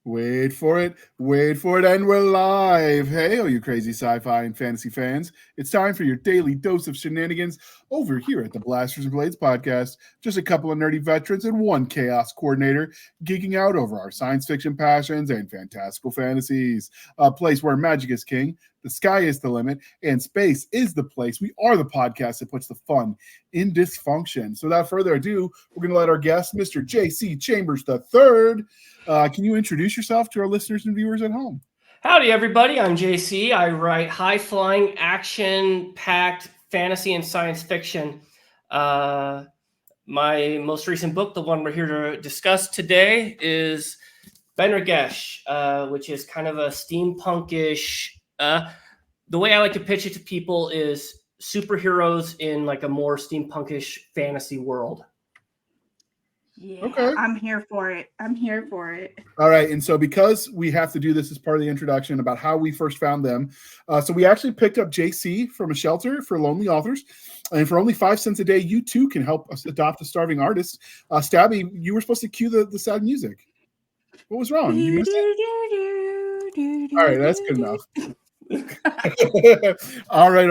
Wait for it, and we're live. Hey, all you crazy sci-fi and fantasy fans. It's time for your daily dose of shenanigans over here at the Blasters and Blades podcast. Just a couple of nerdy veterans and one chaos coordinator geeking out over our science fiction passions and fantastical fantasies. A place where magic is king, the sky is the limit, and space is the place. We are the podcast that puts the fun in dysfunction. So without further ado, we're going to let our guest, Mr. J.C. Chambers III, can you introduce yourself to our listeners and viewers at home? Howdy, everybody. I'm JC. I write high-flying, action-packed fantasy and science fiction. My most recent book, the one we're here to discuss today, is Benragesh, which is kind of a steampunkish. The way I like to pitch it to people is superheroes in like a more steampunkish fantasy world. Yeah, okay. I'm here for it. All right. And so because we have to do this as part of the introduction about how we first found them, so we actually picked up JC from a shelter for lonely authors. And for only 5 cents a day, you too can help us adopt a starving artist. Stabby, you were supposed to cue the sad music. What was wrong? You missed it? All right. That's good enough. All right.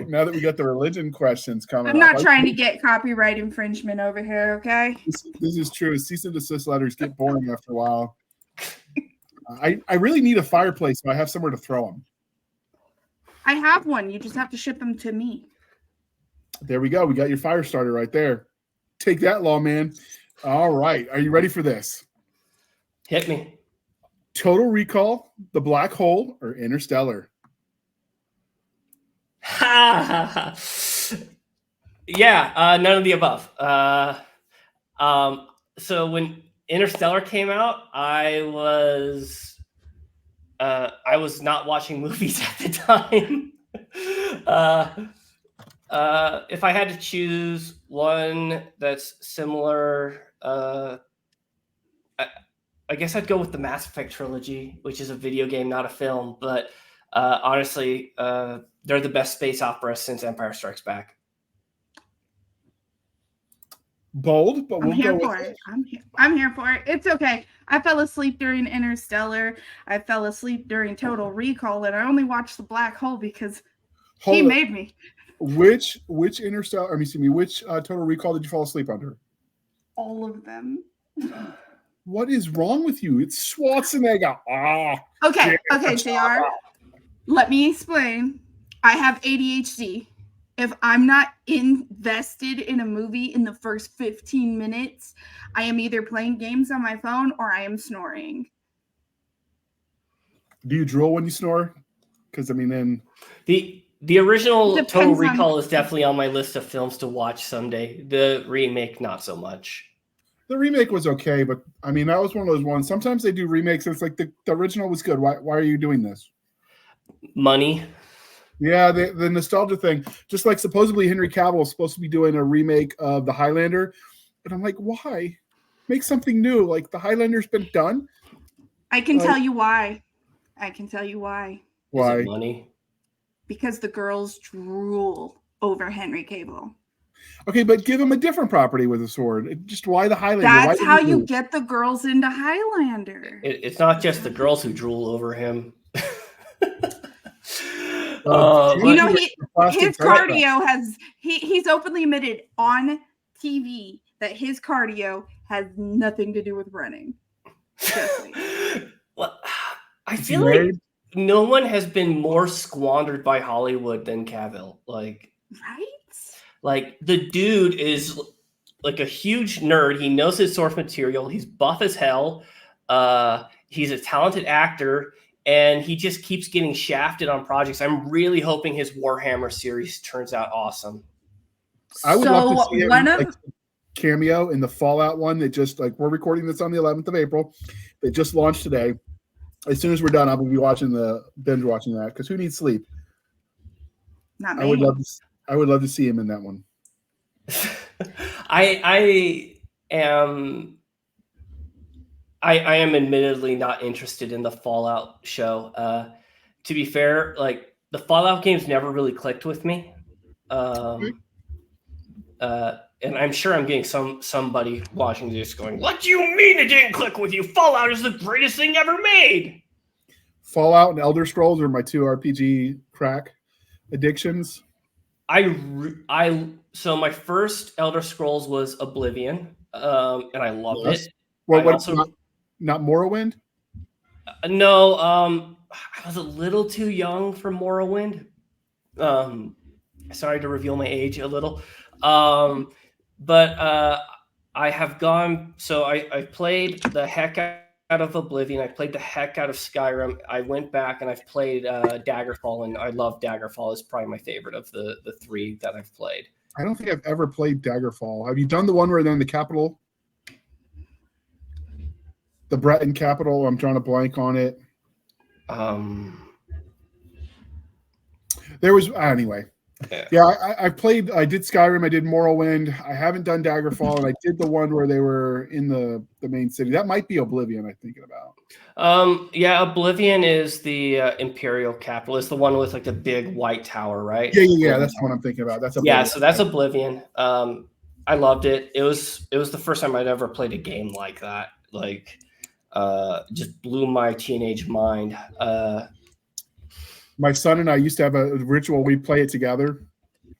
Now that we got the religion questions coming I'm not trying to get copyright infringement over here, okay? This is true. Cease and desist letters get boring after a while. I really need a fireplace so I have somewhere to throw them. I have one. You just have to ship them to me. There we go. We got your fire starter right there. Take that, lawman. All right. Are you ready for this? Hit me. Total Recall, The Black Hole, or Interstellar? Yeah, none of the above. So when Interstellar came out, I was not watching movies at the time. If I had to choose one that's similar, I guess I'd go with the Mass Effect trilogy, which is a video game, not a film. But honestly, they're the best space opera since Empire Strikes Back. Bold, but I'm here for it. I'm here for it. It's okay. I fell asleep during Interstellar. I fell asleep during Total Recall, and I only watched The Black Hole because he made me. Which Interstellar? Which Total Recall did you fall asleep under? All of them. What is wrong with you? It's Schwarzenegger. Okay, JR. Let me explain. I have ADHD. If I'm not invested in a movie in the first 15 minutes, I am either playing games on my phone or I am snoring. Do you drool when you snore? Because then the original Total Recall is definitely on my list of films to watch someday. The remake, not so much. The remake was okay, but that was one of those ones. Sometimes they do remakes. And it's like the original was good. Why are you doing this? Money. Yeah, the nostalgia thing. Just like supposedly Henry Cavill is supposed to be doing a remake of The Highlander. And I'm like, why? Make something new. Like The Highlander's been done. I can tell you why. Why? Is it money? Because the girls drool over Henry Cavill. Okay, but give him a different property with a sword. Just why the Highlander? That's how you get the girls into Highlander. It's not just the girls who drool over him. His cardio he's openly admitted on TV that his cardio has nothing to do with running. Well, I feel like no one has been more squandered by Hollywood than Cavill. Right? Like the dude is like a huge nerd. He knows his source material. He's buff as hell. He's a talented actor, and he just keeps getting shafted on projects. I'm really hoping his Warhammer series turns out awesome. I would love to see him cameo in the Fallout one. They just we're recording this on the 11th of April. They just launched today. As soon as we're done, I will be binge watching that because who needs sleep? Not me. I would love to see him in that one. I am admittedly not interested in the Fallout show. To be fair, the Fallout games never really clicked with me. and I'm sure I'm getting somebody watching this going, "What do you mean it didn't click with you? Fallout is the greatest thing ever made." Fallout and Elder Scrolls are my 2 RPG crack addictions. So my first Elder Scrolls was Oblivion, and I loved it. Well, not Morrowind? No, I was a little too young for Morrowind. Sorry to reveal my age a little. But I have gone. So I played the heck out of Oblivion. I played the heck out of Skyrim. I went back and I've played Daggerfall, and I love Daggerfall. It's probably my favorite of the 3 that I've played. I don't think I've ever played Daggerfall. Have you done the one where they're in the capital? The Breton capital. I'm drawing a blank on it. There was anyway. Yeah, I played. I did Skyrim. I did Morrowind. I haven't done Daggerfall, and I did the one where they were in the main city. That might be Oblivion. I'm thinking about. Yeah, Oblivion is the Imperial capital. It's the one with like the big white tower, right? Yeah. That's what I'm thinking about. That's Oblivion. Yeah. So that's Oblivion. I loved it. It was the first time I'd ever played a game like that. Like, just blew my teenage mind. My son and I used to have a ritual. We'd play it together.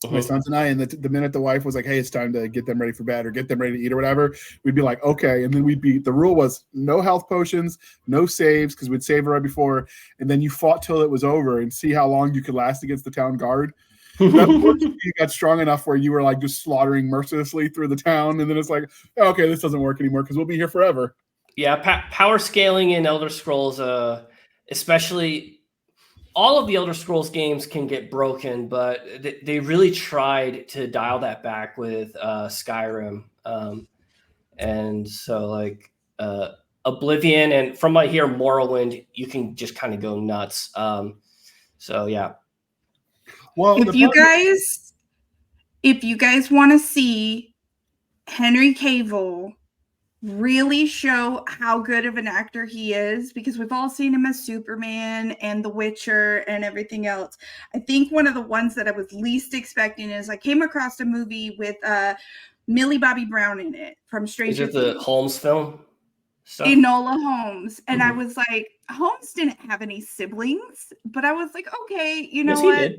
My sons and I, and the minute the wife was like, "Hey, it's time to get them ready for bed or get them ready to eat or whatever," we'd be like, "Okay." And then the rule was no health potions, no saves, because we'd save right before. And then you fought till it was over and see how long you could last against the town guard. You got strong enough where you were like just slaughtering mercilessly through the town. And then it's like, okay, this doesn't work anymore because we'll be here forever. Yeah. Power scaling in Elder Scrolls, especially all of the Elder Scrolls games can get broken, but they really tried to dial that back with Skyrim. And so like Oblivion, and from what I hear, Morrowind, you can just kind of go nuts. So yeah. Well, if you guys want to see Henry Cavill really show how good of an actor he is, because we've all seen him as Superman and The Witcher and everything else. I think one of the ones that I was least expecting is I came across a movie with Millie Bobby Brown in it from Stranger Things. Is it the Holmes film? Enola Holmes. And I was like, Holmes didn't have any siblings, but I was like, okay, you know what?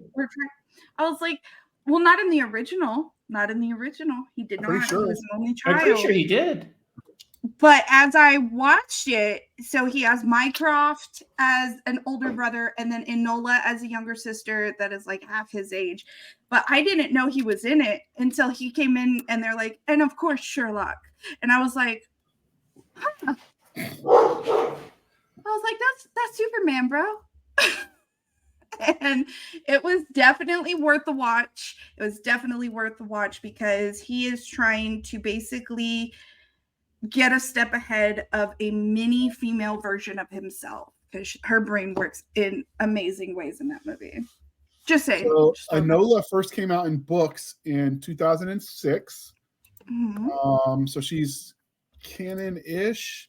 I was like, well, not in the original. He did not. Sure. He was an only child. I'm pretty sure he did. But as I watched it, so he has Mycroft as an older brother and then Enola as a younger sister that is like half his age. But I didn't know he was in it until he came in and they're like, and of course, Sherlock. And I was like, huh. I was like, that's Superman, bro. And it was definitely worth the watch. Because he is trying to basically get a step ahead of a mini female version of himself, because her brain works in amazing ways in that movie. Just saying. So Enola first came out in books in 2006. So she's canon-ish.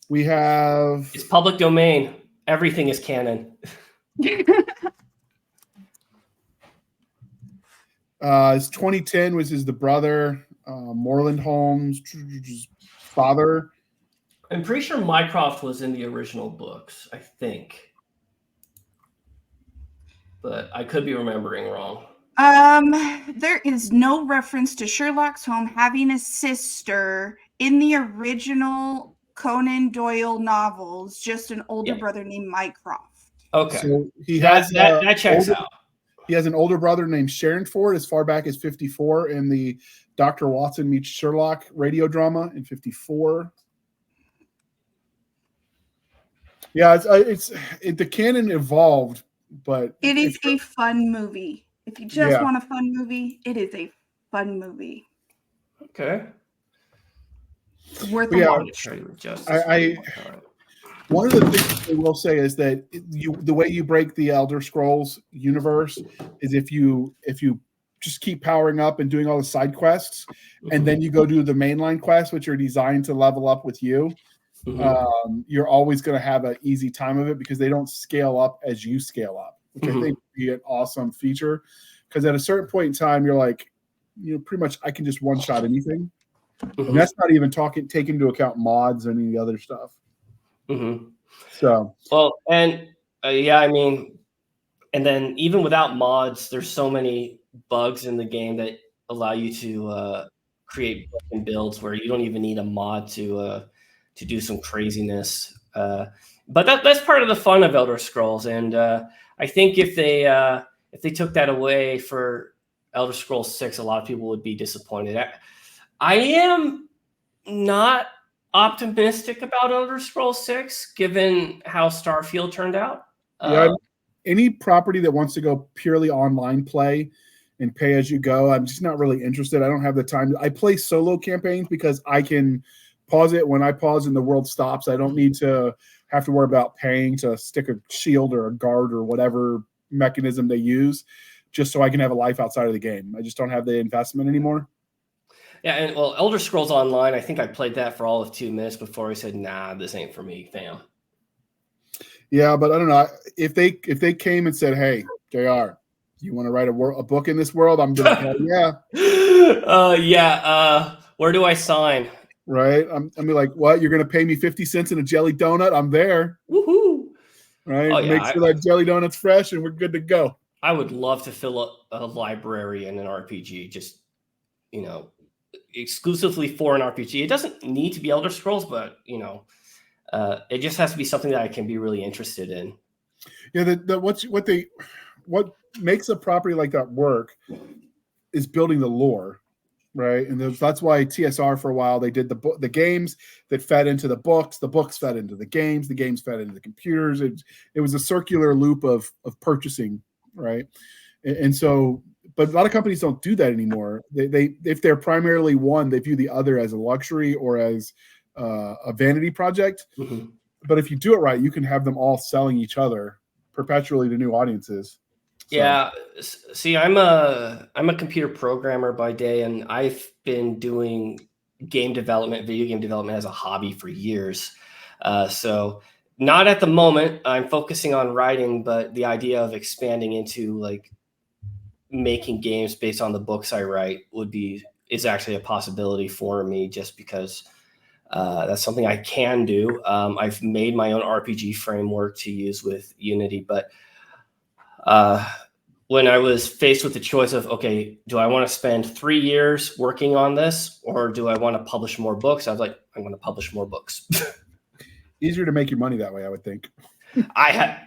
We have... It's public domain. Everything is canon. It's 2010, which is the brother. Moreland Holmes' father. I'm pretty sure Mycroft was in the original books, I think. But I could be remembering wrong. There is no reference to Sherlock Holmes having a sister in the original Conan Doyle novels, just an older brother named Mycroft. Okay. So he has that checks out. He has an older brother named Sharonford as far back as 54 in the Dr. Watson meets Sherlock radio drama in 54. Yeah, the canon evolved, but it is a fun movie. If you just want a fun movie, it is a fun movie. Okay. Worth a watch. One of the things I will say is that the way you break the Elder Scrolls universe is if you just keep powering up and doing all the side quests, and then you go do the mainline quests, which are designed to level up with you. You're always going to have an easy time of it because they don't scale up as you scale up, which I think would be an awesome feature. Because at a certain point in time, you're like, pretty much I can just one shot anything. Mm-hmm. And that's not even taking into account mods and any other stuff. Mm-hmm. So well, and yeah, I mean, and then even without mods, there's so many bugs in the game that allow you to create broken builds where you don't even need a mod to do some craziness. But that's part of the fun of Elder Scrolls, and I think if they took that away for Elder Scrolls 6, a lot of people would be disappointed. I am not optimistic about Elder Scrolls 6, given how Starfield turned out. Yeah, any property that wants to go purely online play and pay as you go, I'm just not really interested. I don't have the time. I play solo campaigns because I can pause it when I pause and the world stops. I don't need to have to worry about paying to stick a shield or a guard or whatever mechanism they use just so I can have a life outside of the game. I just don't have the investment anymore. Yeah, and well, Elder Scrolls Online, I think I played that for all of 2 minutes before I said, nah, this ain't for me, fam. Yeah, but I don't know. If they came and said, hey, JR, you want to write a book in this world? I'm like, hell yeah. Where do I sign? Right? I'm like, what? You're going to pay me 50 cents in a jelly donut? I'm there. Woohoo! Right? Oh, yeah, make sure that jelly donut's fresh and we're good to go. I would love to fill up a library in an RPG, just, exclusively for an RPG. It doesn't need to be Elder Scrolls, but, it just has to be something that I can be really interested in. Yeah, what makes a property like that work is building the lore, right? And that's why TSR for a while they did the games that fed into the books fed into the games fed into the computers. It was a circular loop of purchasing, right? And so, but a lot of companies don't do that anymore. They if they're primarily one, they view the other as a luxury or as a vanity project. Mm-hmm. But if you do it right, you can have them all selling each other perpetually to new audiences. So. Yeah. See, I'm a computer programmer by day, and I've been doing video game development as a hobby for years. So not at the moment. I'm focusing on writing, but the idea of expanding into like making games based on the books I write is actually a possibility for me, just because that's something I can do. I've made my own RPG framework to use with Unity, but when I was faced with the choice of, okay, do I want to spend 3 years working on this, or do I want to publish more books? I was like, I'm going to publish more books. Easier to make your money that way, I would think. I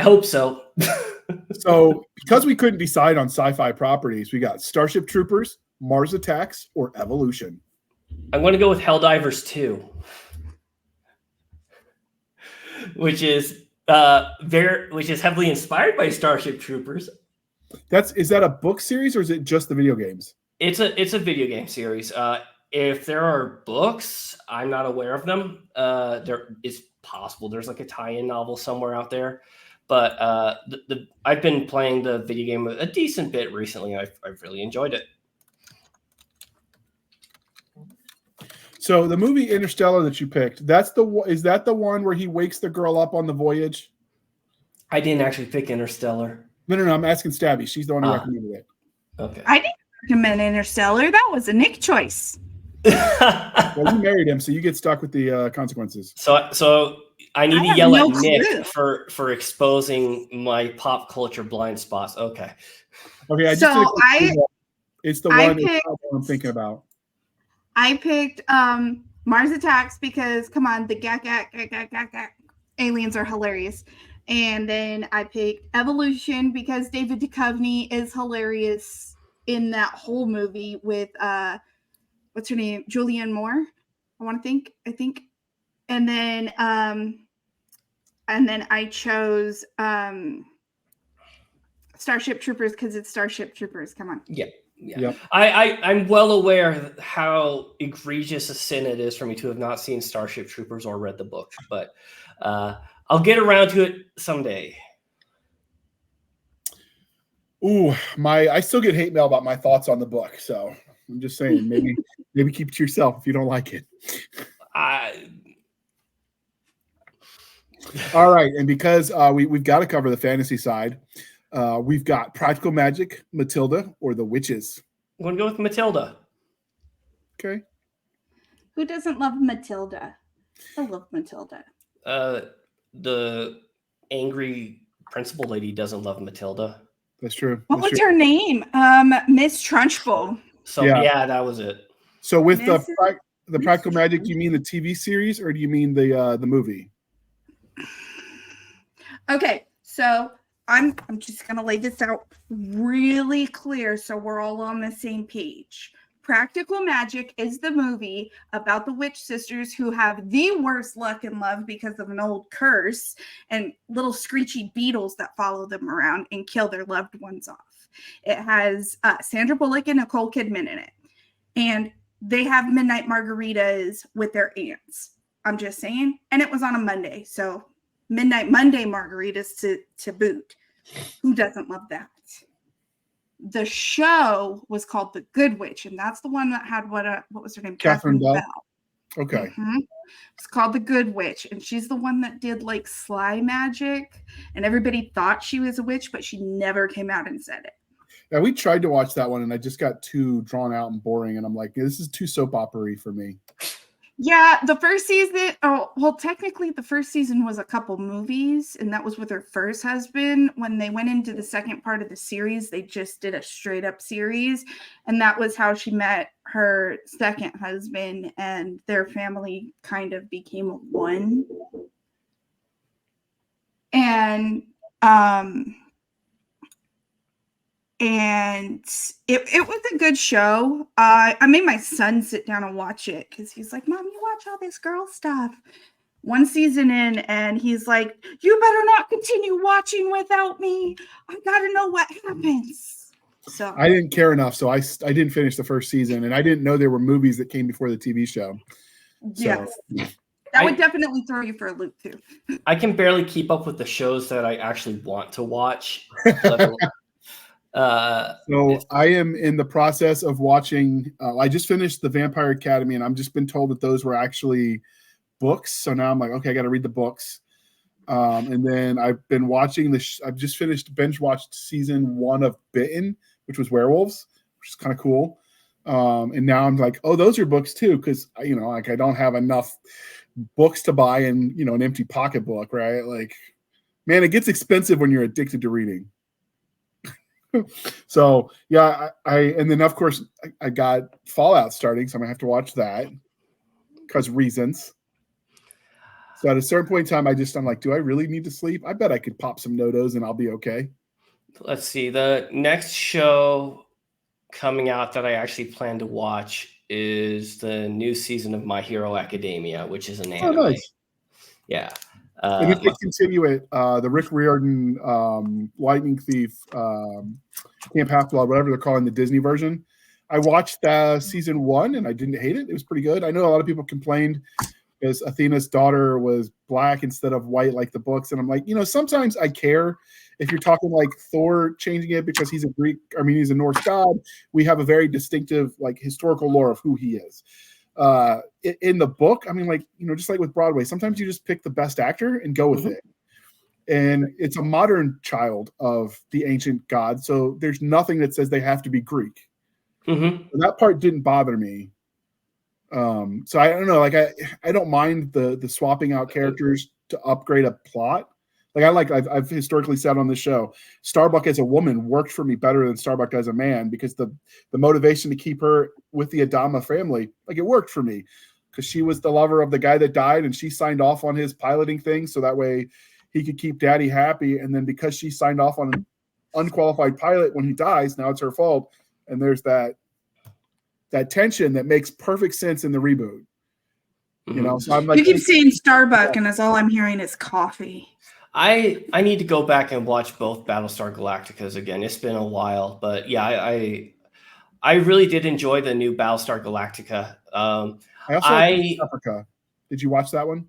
hope so. So because we couldn't decide on sci-fi properties, we got Starship Troopers, Mars Attacks, or Evolution. I'm going to go with Helldivers 2, which is heavily inspired by Starship Troopers. Is that a book series or is it just the video games? It's a video game series. If there are books, I'm not aware of them. There is possible there's like a tie-in novel somewhere out there, but I've been playing the video game a decent bit recently. I've really enjoyed it. So the movie Interstellar that you picked, is that the one where he wakes the girl up on the voyage? I didn't actually pick Interstellar. No. I'm asking Stabby. She's the one who recommended it. Okay. I didn't recommend Interstellar. That was a Nick choice. Well, you married him, so you get stuck with the consequences. So I need to yell at Nick for exposing my pop culture blind spots. Okay. Okay. It's the one I'm thinking about. I picked Mars Attacks because, come on, the gak aliens are hilarious. And then I picked Evolution because David Duchovny is hilarious in that whole movie with what's her name? Julianne Moore, I think. And then I chose Starship Troopers because it's Starship Troopers. Come on. Yeah. Yep. I'm well aware how egregious a sin it is for me to have not seen Starship Troopers or read the book, but I'll get around to it someday. Ooh, I still get hate mail about my thoughts on the book, so I'm just saying maybe keep it to yourself if you don't like it. All right, and because we've got to cover the fantasy side, We've got Practical Magic, Matilda, or The Witches. I'm going to go with Matilda. Okay. Who doesn't love Matilda? I love Matilda. The angry principal lady doesn't love Matilda. That's true. What That's was true. her name? Miss Trunchbull. So yeah, that was it. So with Mrs. the Practical Magic, do you mean the TV series or do you mean the movie? Okay, so I'm just gonna lay this out really clear so we're all on the same page. Practical Magic is the movie about the witch sisters who have the worst luck in love because of an old curse and little screechy beetles that follow them around and kill their loved ones off. It has Sandra Bullock and Nicole Kidman in it. And they have midnight margaritas with their aunts. I'm just saying. And it was on a Monday. So midnight Monday margaritas to boot. Who doesn't love that? The show was called The Good Witch, and that's the one that had what was her name? Catherine Bell. Okay. Mm-hmm. It's called The Good Witch, and she's the one that did like sly magic, and everybody thought she was a witch, but she never came out and said it. Yeah, we tried to watch that one, and I just got too drawn out and boring, and I'm like, this is too soap opera-y for me. Yeah, the first season, technically the first season was a couple movies, and that was with her first husband. When they went into the second part of the series, they just did a straight up series, and that was how she met her second husband, and their family kind of became one. And it was a good show. I made my son sit down and watch it because he's like, Mom, you watch all this girl stuff. One season in, and he's like, you better not continue watching without me. I gotta know what happens. So I didn't care enough, so I didn't finish the first season, and I didn't know there were movies that came before the TV show. Yes. That would definitely throw you for a loop too. I can barely keep up with the shows that I actually want to watch. So I am in the process of watching. I just finished the Vampire Academy, and I've just been told that those were actually books. So now I'm like, okay, I got to read the books. And then I've been watching I've just finished binge watched season 1 of Bitten, which was werewolves, which is kind of cool. And now I'm like, oh, those are books too, because I don't have enough books to buy and an empty pocketbook, right? Like, man, it gets expensive when you're addicted to reading. So yeah, and then of course I got Fallout starting, so I'm gonna have to watch that because reasons. So at a certain point in time, I'm like, do I really need to sleep? I bet I could pop some no-dos and I'll be okay. Let's see. The next show coming out that I actually plan to watch is the new season of My Hero Academia, which is an anime. Oh, nice. Yeah. And if they continue it, the Rick Riordan Lightning Thief Camp Half-Blood, whatever they're calling the Disney version, I watched season 1 and I didn't hate it. It was pretty good. I know a lot of people complained because Athena's daughter was black instead of white like the books. And I'm like, sometimes I care. If you're talking like Thor changing it because he's a Norse god, we have a very distinctive like historical lore of who he is. In the book, just like with Broadway, sometimes you just pick the best actor and go with it. And it's a modern child of the ancient gods, so there's nothing that says they have to be Greek. Mm-hmm. That part didn't bother me. So I don't know, like I don't mind the swapping out characters to upgrade a plot. Like I've historically said on this show, Starbuck as a woman worked for me better than Starbuck as a man because the motivation to keep her with the Adama family, like it worked for me because she was the lover of the guy that died and she signed off on his piloting thing so that way he could keep daddy happy. And then because she signed off on an unqualified pilot when he dies, now it's her fault. And there's that tension that makes perfect sense in the reboot. So I'm like, you keep saying Starbuck, and that's all I'm hearing is coffee. I need to go back and watch both Battlestar Galacticas again. It's been a while, but yeah, I really did enjoy the new Battlestar Galactica. I also liked Africa. Did you watch that one?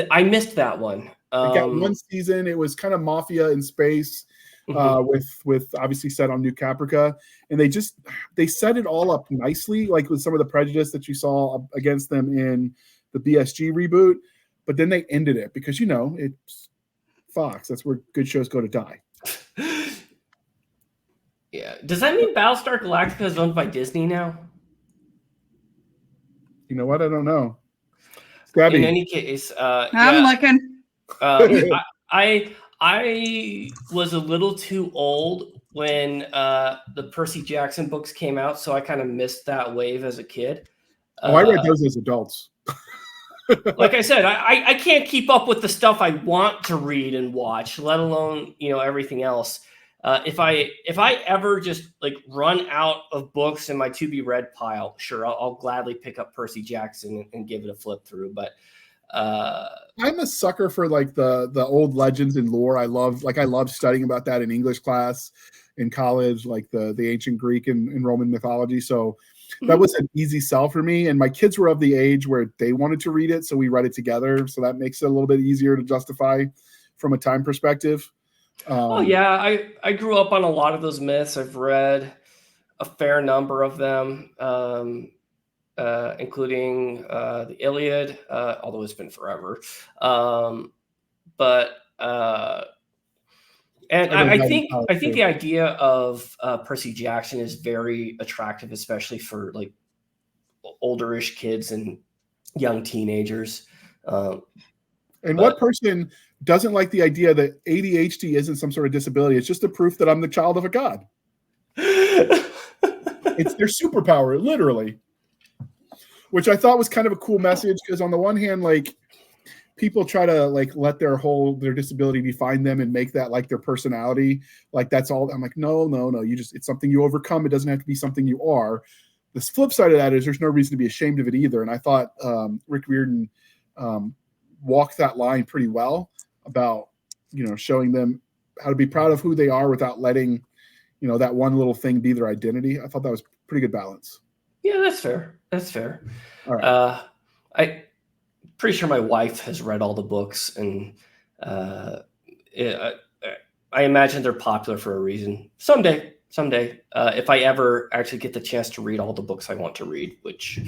I missed that one. It got one season. It was kind of mafia in space, with obviously set on New Caprica, and they set it all up nicely, like with some of the prejudice that you saw against them in the BSG reboot. But then they ended it because it's Fox. That's where good shows go to die. Does that mean Battlestar Galactica is owned by Disney now? You know what? I don't know. Stabby. In any case, I'm looking. I was a little too old when the Percy Jackson books came out, so I kind of missed that wave as a kid. I read those as adults. Like I said, I can't keep up with the stuff I want to read and watch, let alone everything else. If I ever just like run out of books in my to be read pile, sure, I'll gladly pick up Percy Jackson and give it a flip through. But I'm a sucker for like the old legends and lore. I love studying about that in English class in college, like the ancient Greek and Roman mythology. So that was an easy sell for me. And my kids were of the age where they wanted to read it, so we read it together. So that makes it a little bit easier to justify from a time perspective. I grew up on a lot of those myths. I've read a fair number of them, including the Iliad, although it's been forever. I think the idea of Percy Jackson is very attractive, especially for like olderish kids and young teenagers. What person doesn't like the idea that ADHD isn't some sort of disability? It's just a proof that I'm the child of a god. It's their superpower, literally. Which I thought was kind of a cool message, because on the one hand, like, people try to like let their disability define them and make that like their personality. Like that's all. I'm like, no. It's something you overcome. It doesn't have to be something you are. The flip side of that is there's no reason to be ashamed of it either. And I thought Rick Riordan walked that line pretty well about, showing them how to be proud of who they are without letting, that one little thing be their identity. I thought that was pretty good balance. Yeah, that's fair. All right. I'm pretty sure my wife has read all the books, and I imagine they're popular for a reason. Someday, if I ever actually get the chance to read all the books I want to read, which,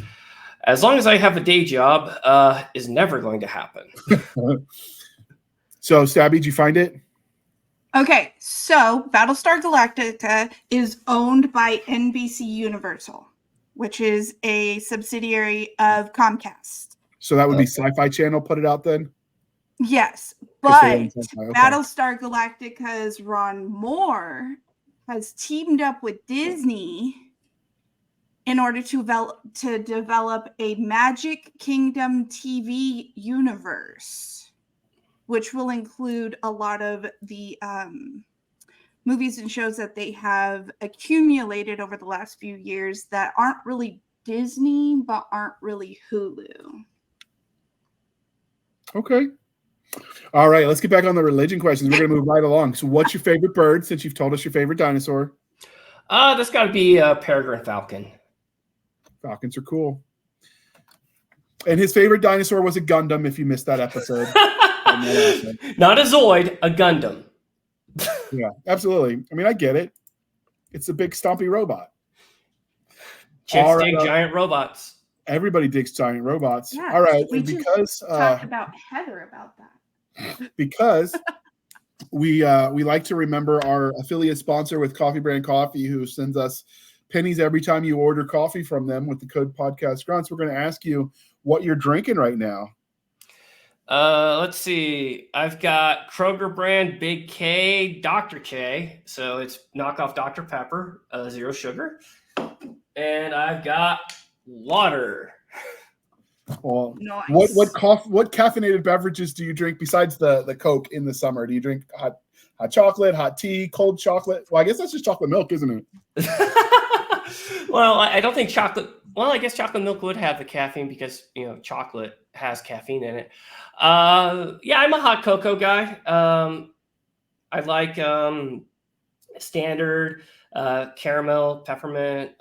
as long as I have a day job, is never going to happen. So, Stabby, did you find it? Okay, so Battlestar Galactica is owned by NBC Universal, which is a subsidiary of Comcast. So that would be Sci-Fi Channel put it out then? Yes, but Battlestar Galactica's Ron Moore has teamed up with Disney in order to develop a Magic Kingdom TV universe, which will include a lot of the movies and shows that they have accumulated over the last few years that aren't really Disney, but aren't really Hulu. Okay. All right, let's get back on the religion questions. We're going to move right along. So what's your favorite bird, since you've told us your favorite dinosaur? That's got to be peregrine falcon. Falcons are cool. And his favorite dinosaur was a Gundam, if you missed that episode. Not a Zoid, a Gundam. Yeah, absolutely. I mean, I get it. It's a big stompy robot. Chicks dig giant robots. Everybody digs giant robots. Yeah, all right. We just talked about Heather about that. Because we like to remember our affiliate sponsor with Coffee Brand Coffee, who sends us pennies every time you order coffee from them with the code podcast grunts. We're going to ask you what you're drinking right now. Let's see. I've got Kroger brand Big K Dr. K. So it's knockoff Dr. Pepper, 0 sugar. And I've got water. Well, nice. What caffeinated beverages do you drink besides the Coke in the summer? Do you drink hot chocolate, hot tea, cold chocolate? Well, I guess that's just chocolate milk, isn't it? Well, I don't think chocolate. Well, I guess chocolate milk would have the caffeine because chocolate has caffeine in it. Yeah, I'm a hot cocoa guy. I like standard caramel, peppermint.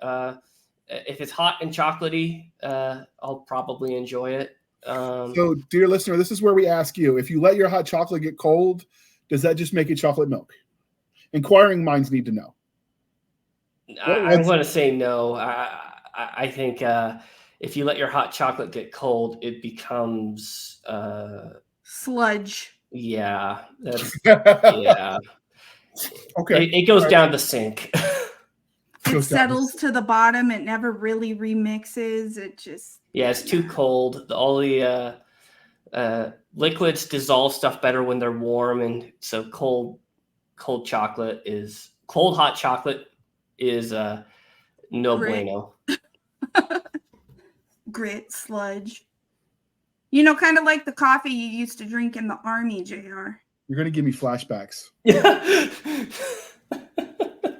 If it's hot and chocolatey, I'll probably enjoy it. So, dear listener, this is where we ask you: if you let your hot chocolate get cold, does that just make it chocolate milk? Inquiring minds need to know. I'm going to say no. I think if you let your hot chocolate get cold, it becomes sludge. Yeah, that's yeah. Okay, it goes down the sink. It settles to the bottom. It never really remixes. It just it's too cold. All the liquids dissolve stuff better when they're warm, and so cold hot chocolate is no Grit. bueno. Grit sludge. You know, kind of like the coffee you used to drink in the army, JR. You're going to give me flashbacks.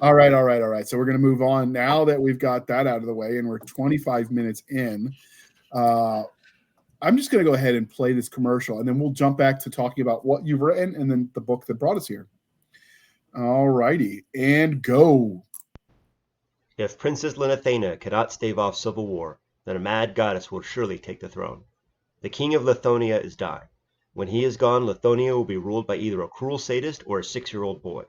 All right. So we're going to move on now that we've got that out of the way and we're 25 minutes in. I'm just going to go ahead and play this commercial, and then we'll jump back to talking about what you've written and then the book that brought us here. All righty, and go. If Princess Linathena cannot stave off civil war, then a mad goddess will surely take the throne. The king of Lithonia is dying. When he is gone, Lithonia will be ruled by either a cruel sadist or a 6-year-old boy.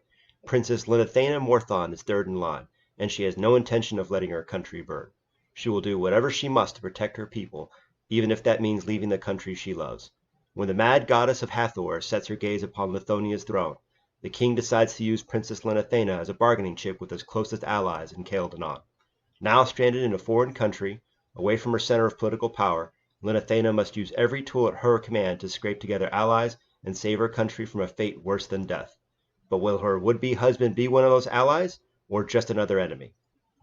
Princess Linathena Morthon is third in line, and she has no intention of letting her country burn. She will do whatever she must to protect her people, even if that means leaving the country she loves. When the mad goddess of Hathor sets her gaze upon Lithonia's throne, the king decides to use Princess Linathena as a bargaining chip with his closest allies in Cael'Danan. Now stranded in a foreign country, away from her center of political power, Linathena must use every tool at her command to scrape together allies and save her country from a fate worse than death. But will her would-be husband be one of those allies, or just another enemy?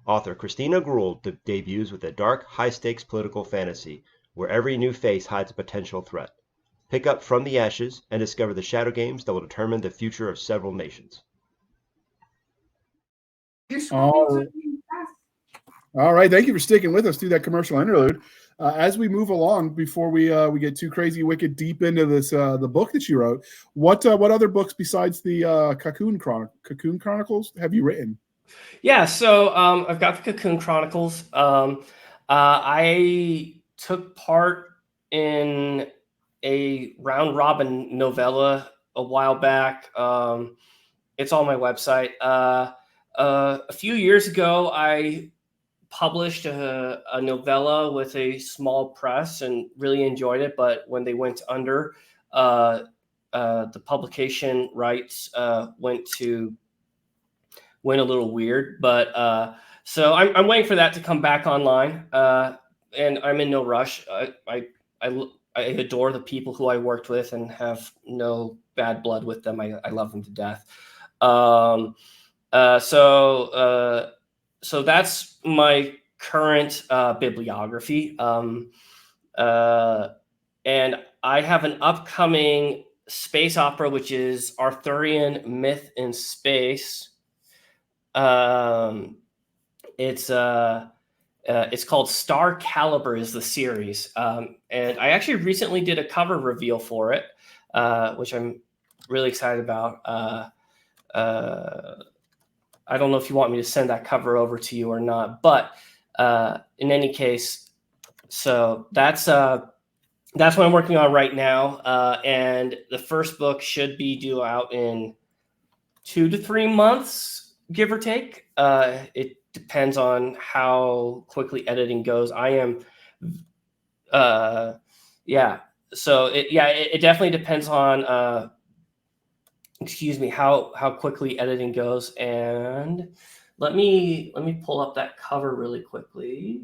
Author Christina Gould debuts with a dark, high-stakes political fantasy where every new face hides a potential threat. Pick up From the Ashes and discover the shadow games that will determine the future of several nations. All right, thank you for sticking with us through that commercial interlude. As we move along, before we get too crazy, wicked deep into this, the book that you wrote, what other books besides the Cocoon Chronicles have you written? Yeah, so I've got the Cocoon Chronicles. I took part in a round robin novella a while back. It's on my website. A few years ago, I published a novella with a small press and really enjoyed it. But when they went under, the publication rights went a little weird. But so I'm waiting for that to come back online. And I'm in no rush. I adore the people who I worked with and have no bad blood with them. I love them to death. So that's my current bibliography. And I have an upcoming space opera, which is Arthurian Myth in Space. It's called Star Caliber is the series. And I actually recently did a cover reveal for it, which I'm really excited about. I don't know if you want me to send that cover over to you or not, but in any case, so that's what I'm working on right now. And the first book should be due out in 2 to 3 months, give or take. It depends on how quickly editing goes. So it definitely depends on, how quickly editing goes. And let me pull up that cover really quickly,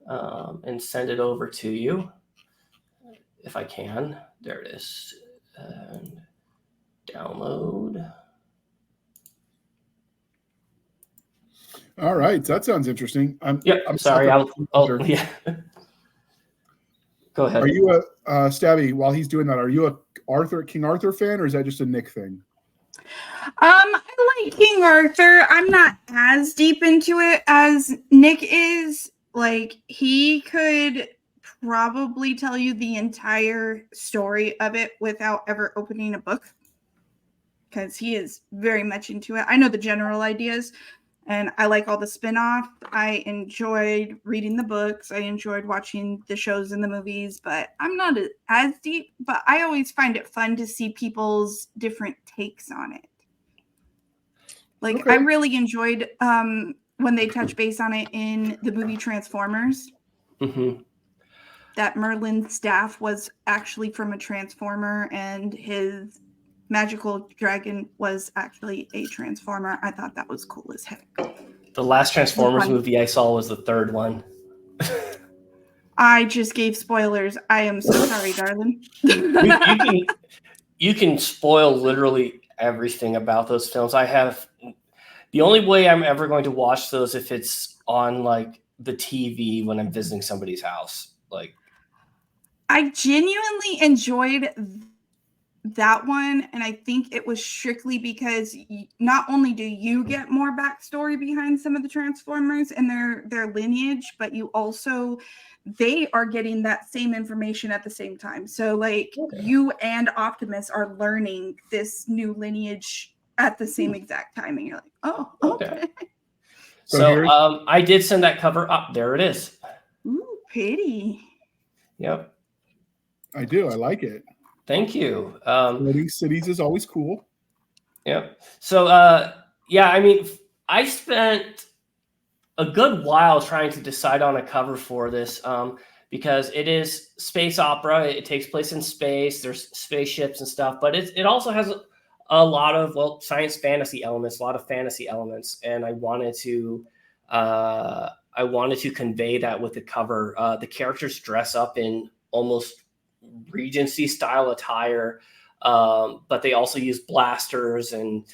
and send it over to you if I can. There it is. And download. All right, that sounds interesting. I'm sorry. Yeah. Go ahead. Are you a Stabby? While he's doing that, are you a King Arthur fan, or is that just a Nick thing? I like King Arthur. I'm not as deep into it as Nick is. Like, he could probably tell you the entire story of it without ever opening a book, because he is very much into it. I know the general ideas, and I like all the spin-off. I enjoyed reading the books. I enjoyed watching the shows and the movies, but I'm not as deep. But I always find it fun to see people's different takes on it. Like, okay. I really enjoyed when they touch base on it in the movie Transformers. Mm-hmm. That Merlin's staff was actually from a Transformer, and his magical dragon was actually a Transformer. I thought that was cool as heck. The last Transformers movie I saw was the third one. I just gave spoilers. I am so sorry, darling. You can spoil literally everything about those films. The only way I'm ever going to watch those if it's on like the TV when I'm visiting somebody's house. Like, I genuinely enjoyed that one, and I think it was strictly because not only do you get more backstory behind some of the Transformers and their lineage, but they are getting that same information at the same time. So like you and Optimus are learning this new lineage at the same exact time, and you're like, oh, okay. So I did send that cover up. There it is. Ooh, pretty. Yep. I do. I like it. Thank you. Cities is always cool. Yep. So I mean, I spent a good while trying to decide on a cover for this because it is space opera. It takes place in space. There's spaceships and stuff, but it also has a lot of science fantasy elements, a lot of fantasy elements, and I wanted to convey that with the cover. The characters dress up in almost Regency style attire, but they also use blasters and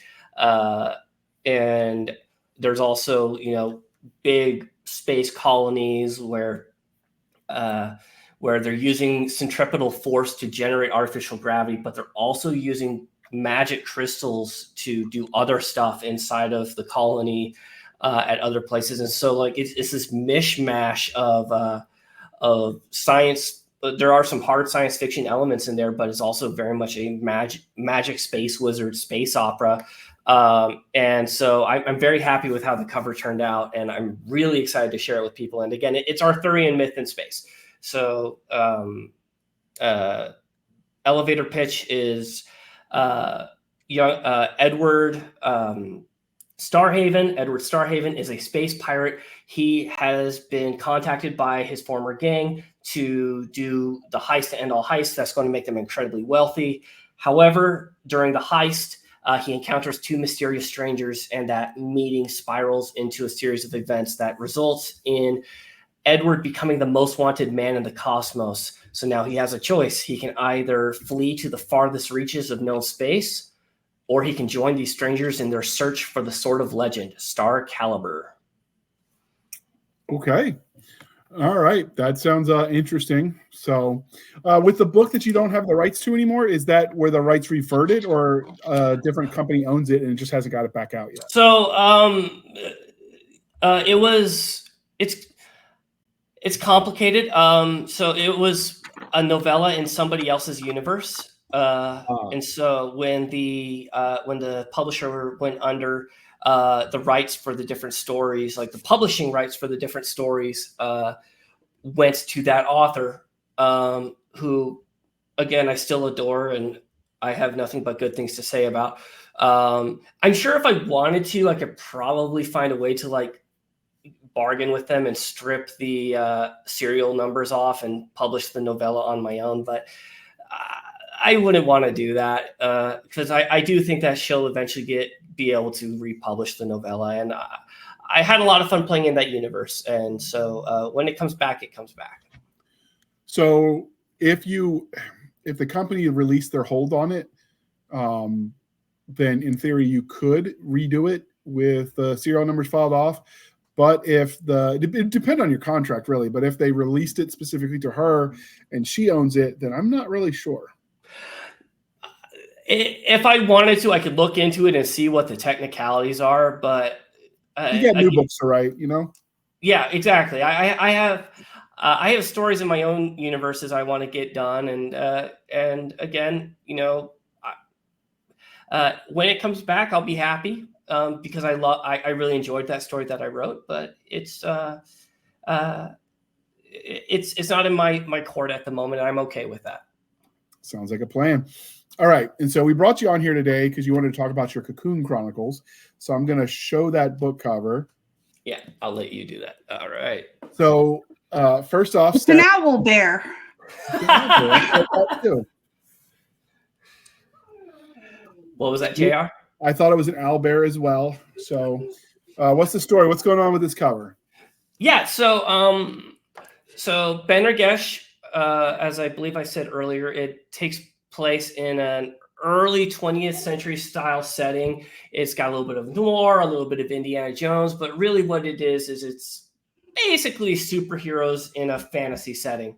there's also big space colonies where they're using centripetal force to generate artificial gravity, but they're also using magic crystals to do other stuff inside of the colony at other places. And so like it's this mishmash of science. There are some hard science fiction elements in there, but it's also very much a magic space wizard space opera. And so I'm very happy with how the cover turned out, and I'm really excited to share it with people. And again, it's Arthurian myth in space. So elevator pitch is Edward Starhaven. Edward Starhaven is a space pirate. He has been contacted by his former gang to do the heist to end all heists. That's going to make them incredibly wealthy. However, during the heist, he encounters two mysterious strangers, and that meeting spirals into a series of events that results in Edward becoming the most wanted man in the cosmos. So now he has a choice. He can either flee to the farthest reaches of known space, or he can join these strangers in their search for the Sword of Legend, Star Caliber. Okay. All right. That sounds interesting. So with the book that you don't have the rights to anymore, is that where the rights reverted, or a different company owns it and it just hasn't got it back out yet? So it's complicated. So it was a novella in somebody else's universe. And so when the publisher went under, the rights for the different stories, like the publishing rights for the different stories, went to that author, who, again, I still adore and I have nothing but good things to say about. I'm sure if I wanted to, I could probably find a way to like bargain with them and strip the serial numbers off and publish the novella on my own, but I wouldn't want to do that because I do think that she'll eventually be able to republish the novella, and I had a lot of fun playing in that universe, and so when it comes back, it comes back. So if the company released their hold on it, then in theory you could redo it with the serial numbers filed off. But it depends on your contract really. But if they released it specifically to her and she owns it, then I'm not really sure. If I wanted to, I could look into it and see what the technicalities are, but you got new books to write, Yeah, exactly. I have stories in my own universes I want to get done, and again, when it comes back, I'll be happy because I really enjoyed that story that I wrote, but it's not in my court at the moment, and I'm okay with that. Sounds like a plan. All right. And so we brought you on here today because you wanted to talk about your Cocoon Chronicles. So I'm going to show that book cover. Yeah, I'll let you do that. All right. So first off, it's an owl bear. What was that, JR? I thought it was an owl bear as well. So What's the story? What's going on with this cover? Yeah, so Ben Ragesh, as I believe I said earlier, it takes place in an early 20th century style setting. It's got a little bit of noir, a little bit of Indiana Jones, but really what it is it's basically superheroes in a fantasy setting.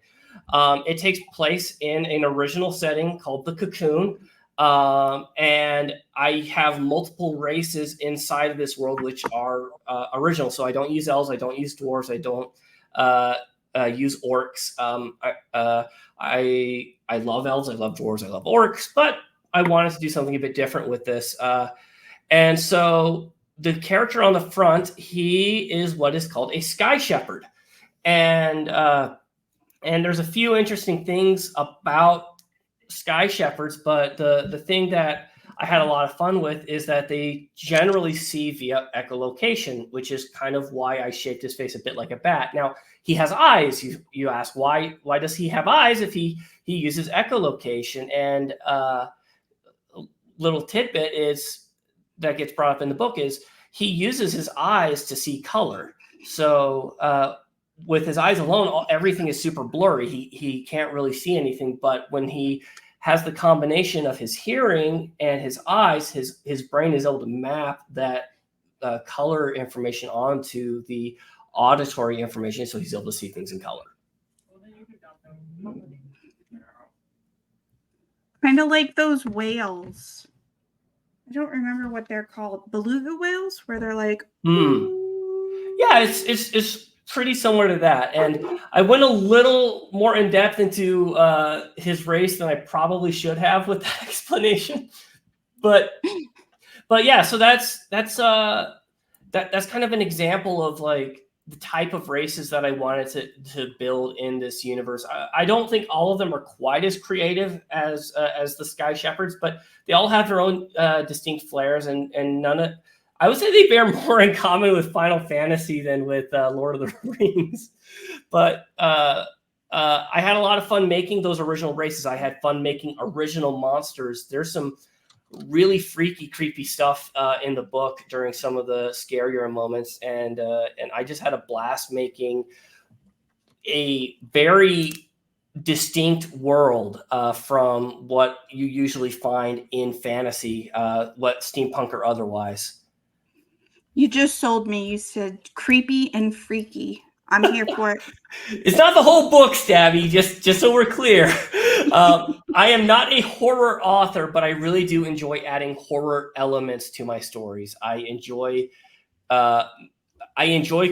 It takes place in an original setting called the Cocoon. And I have multiple races inside of this world, which are original. So I don't use elves, I don't use dwarves, I don't use orcs. I love elves, I love dwarves, I love orcs, but I wanted to do something a bit different with this. And so the character on the front, he is what is called a sky shepherd. And there's a few interesting things about sky shepherds, but the thing that I had a lot of fun with is that they generally see via echolocation, which is kind of why I shaped his face a bit like a bat. Now, he has eyes. You ask, why does he have eyes if he uses echolocation? And little tidbit is that gets brought up in the book is he uses his eyes to see color. So with his eyes alone, everything is super blurry. He can't really see anything. But when he has the combination of his hearing and his eyes, his brain is able to map that color information onto the auditory information, so he's able to see things in color. Kind of like those whales. I don't remember what they're called. Beluga whales, where they're like, yeah, it's pretty similar to that. And I went a little more in depth into his race than I probably should have with that explanation. But yeah, so that's kind of an example of like the type of races that I wanted to build in this universe. I don't think all of them are quite as creative as the Sky Shepherds, but they all have their own distinct flares, and none of. I would say they bear more in common with Final Fantasy than with Lord of the Rings. But I had a lot of fun making those original races. I had fun making original monsters. There's some really freaky, creepy stuff in the book during some of the scarier moments, and I just had a blast making a very distinct world from what you usually find in fantasy, what steampunk or otherwise. You just sold me. You said creepy and freaky. I'm here for it. It's not the whole book, Stabby, just so we're clear. I am not a horror author, but I really do enjoy adding horror elements to my stories. I enjoy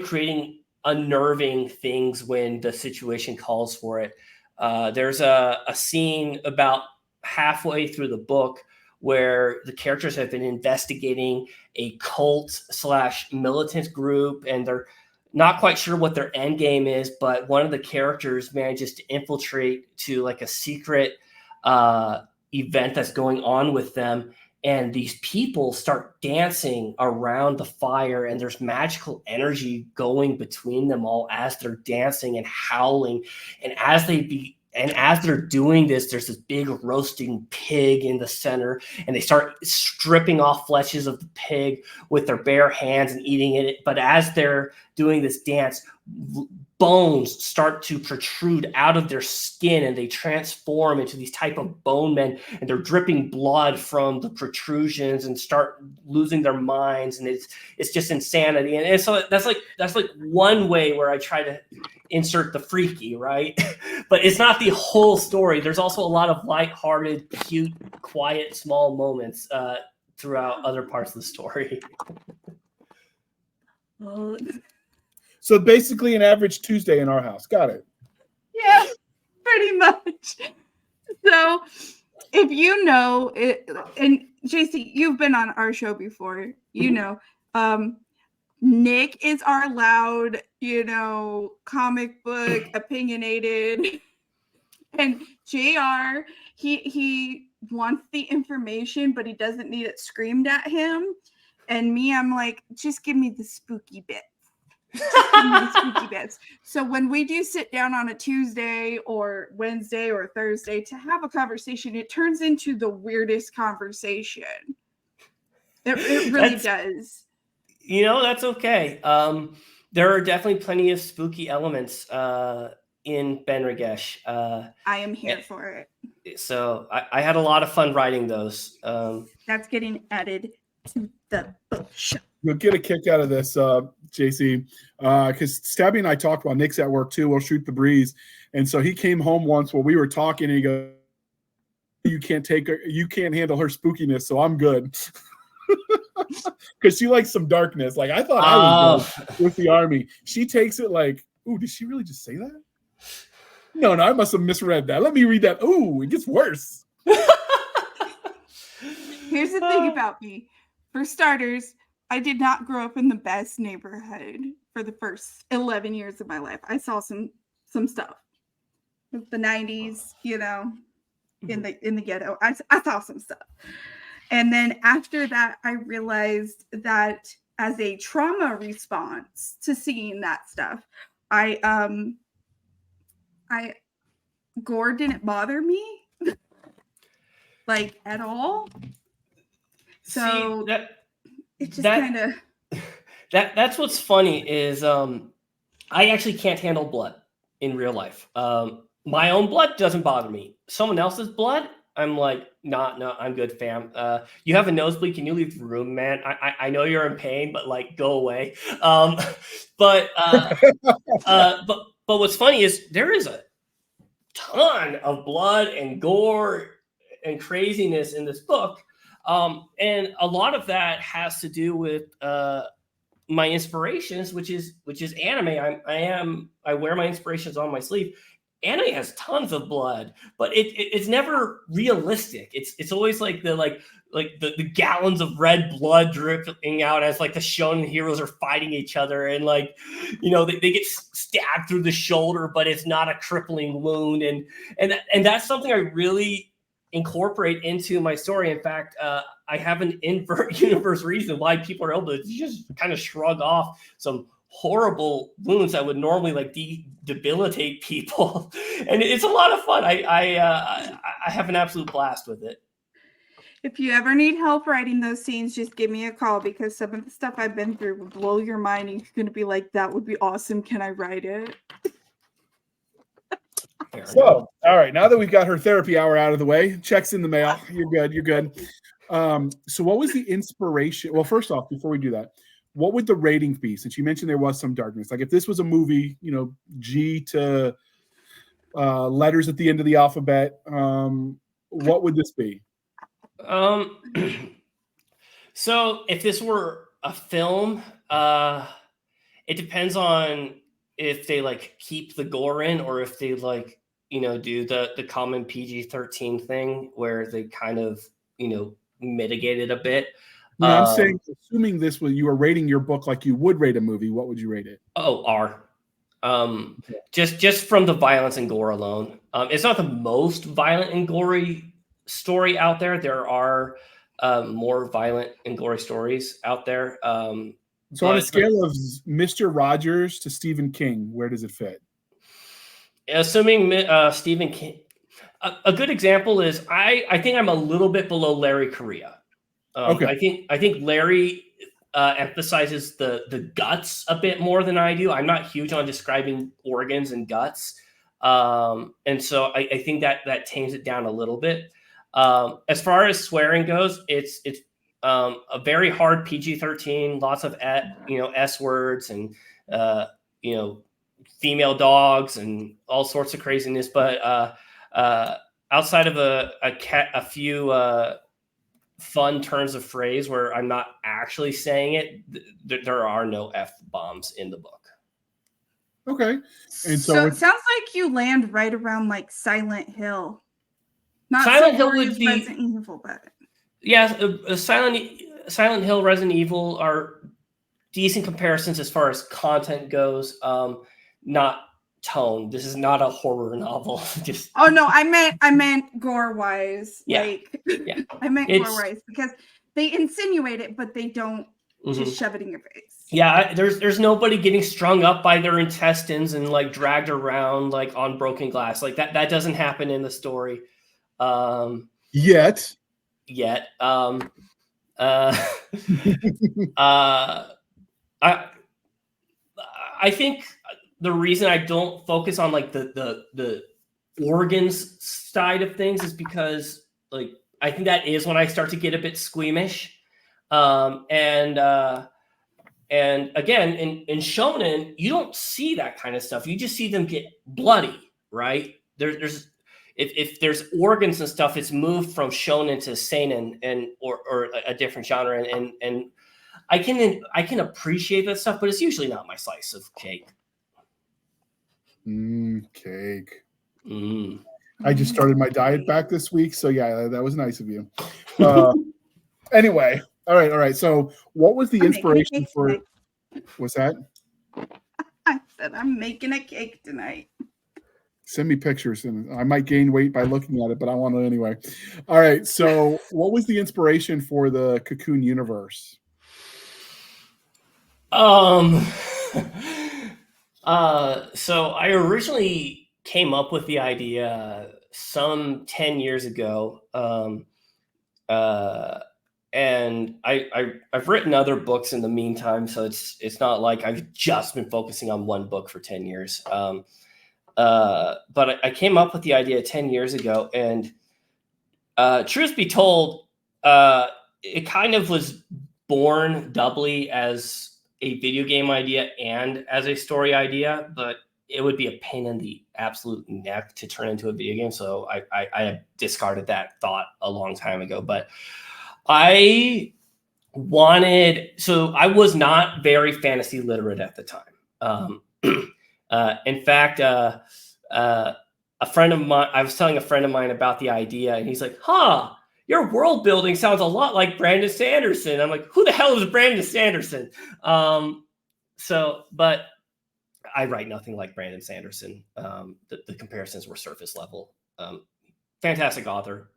creating unnerving things when the situation calls for it. There's a scene about halfway through the book where the characters have been investigating a cult/militant group, and they're not quite sure what their end game is, but one of the characters manages to infiltrate to like a secret event that's going on with them. And these people start dancing around the fire, and there's magical energy going between them all as they're dancing and howling. And as they're doing this, there's this big roasting pig in the center, and they start stripping off fleshes of the pig with their bare hands and eating it. But as they're doing this dance, bones start to protrude out of their skin, and they transform into these type of bone men, and they're dripping blood from the protrusions and start losing their minds. And it's just insanity. And so that's like one way where I try to insert the freaky, right? But it's not the whole story. There's also a lot of lighthearted, cute, quiet, small moments throughout other parts of the story. So basically an average Tuesday in our house. Got it. Yeah, pretty much. So if you know it, and JC, you've been on our show before, you know, Nick is our loud, comic book opinionated, and JR, he wants the information, but he doesn't need it screamed at him. And me, I'm like, just give me the spooky bits. Spooky bits. So when we do sit down on a Tuesday or Wednesday or Thursday to have a conversation, it turns into the weirdest conversation. It really does. That's okay. There are definitely plenty of spooky elements in Ben Ragesh. I am here for it. So I had a lot of fun writing those. That's getting added to the bookshelf. You'll get a kick out of this, JC, because Stabby and I talked while Nick's at work too. We'll shoot the breeze, and so he came home once while we were talking, and he goes, "You can't handle her spookiness, so I'm good." Because she likes some darkness. Like I thought I was good with the army. She takes it like, "Ooh, did she really just say that?" No, I must have misread that. Let me read that. Ooh, it gets worse. Here's the thing about me. For starters, I did not grow up in the best neighborhood for the first 11 years of my life. I saw some stuff. The 90s, in the ghetto. I saw some stuff. And then after that, I realized that as a trauma response to seeing that stuff, gore didn't bother me like at all. So it just kind of that's what's funny is I actually can't handle blood in real life. My own blood doesn't bother me. Someone else's blood, I'm like, no, I'm good, fam. You have a nosebleed. Can you leave the room, man? I know you're in pain, but like, go away. But what's funny is there is a ton of blood and gore and craziness in this book. And a lot of that has to do with my inspirations, which is anime. I wear my inspirations on my sleeve. Anime has tons of blood, but it's never realistic. It's always like the gallons of red blood dripping out as like the shonen heroes are fighting each other, and like they get stabbed through the shoulder, but it's not a crippling wound, and that's something I really incorporate into my story. In fact, I have an invert universe reason why people are able to just kind of shrug off some horrible wounds that would normally like debilitate people, and it's a lot of fun. I have an absolute blast with it. If you ever need help writing those scenes, just give me a call, because some of the stuff I've been through will blow your mind, and you're going to be like, "That would be awesome. Can I write it?" So, all right, now that we've got her therapy hour out of the way, checks in the mail. You're good. So what was the inspiration? Well, first off, before we do that, what would the ratings be? Since you mentioned there was some darkness, like if this was a movie, G to letters at the end of the alphabet, what would this be? So if this were a film, it depends on if they like keep the gore in, or if they like, do the common PG-13 thing where they kind of, mitigate it a bit. No, I'm saying, assuming you were rating your book like you would rate a movie, what would you rate it? Oh, R. Just from the violence and gore alone. It's not the most violent and gory story out there. There are more violent and gory stories out there. So on a scale of Mr. Rogers to Stephen King, where does it fit? Assuming Stephen King, a good example is I think I'm a little bit below Larry Correia. Okay. I think Larry emphasizes the guts a bit more than I do. I'm not huge on describing organs and guts, and so I think that tames it down a little bit. As far as swearing goes, it's a very hard PG-13, lots of S words and female dogs and all sorts of craziness. But outside of a few fun turns of phrase where I'm not actually saying it, there are no F-bombs in the book. Okay. And so it sounds like you land right around like Silent Hill. Not Silent so Hill would be Resident Evil, but yeah, Silent Hill, Resident Evil are decent comparisons as far as content goes. Not tone. This is not a horror novel. Just oh no, I meant gore wise. Yeah. Like Yeah. I meant gore wise because they insinuate it, but they don't just shove it in your face. Yeah, there's nobody getting strung up by their intestines and like dragged around like on broken glass. Like that doesn't happen in the story. Yet. I think the reason I don't focus on like the organs side of things is because like I think that is when I start to get a bit squeamish. And again, in shonen, you don't see that kind of stuff. You just see them get bloody, right? There's if there's organs and stuff, it's moved from shonen to seinen and or a different genre, and I can appreciate that stuff, but it's usually not my slice of cake. Cake. Mm. I just started my diet back this week, so yeah, that was nice of you. Anyway, all right. So, what was the inspiration for? Tonight. What's that? I said I'm making a cake tonight. Send me pictures, and I might gain weight by looking at it, but I want to anyway. All right. So, what was the inspiration for the Cocoon universe? So I originally came up with the idea some 10 years ago. And I've written other books in the meantime, so it's not like I've just been focusing on one book for 10 years. But I came up with the idea 10 years ago, and truth be told, it kind of was born doubly as a video game idea and as a story idea, but it would be a pain in the absolute neck to turn into a video game. So I discarded that thought a long time ago. But I was not very fantasy literate at the time. In fact, a friend of mine, I was telling a friend of mine about the idea, and he's like, your world building sounds a lot like Brandon Sanderson. I'm like, who the hell is Brandon Sanderson? But I write nothing like Brandon Sanderson. The comparisons were surface level. Fantastic author.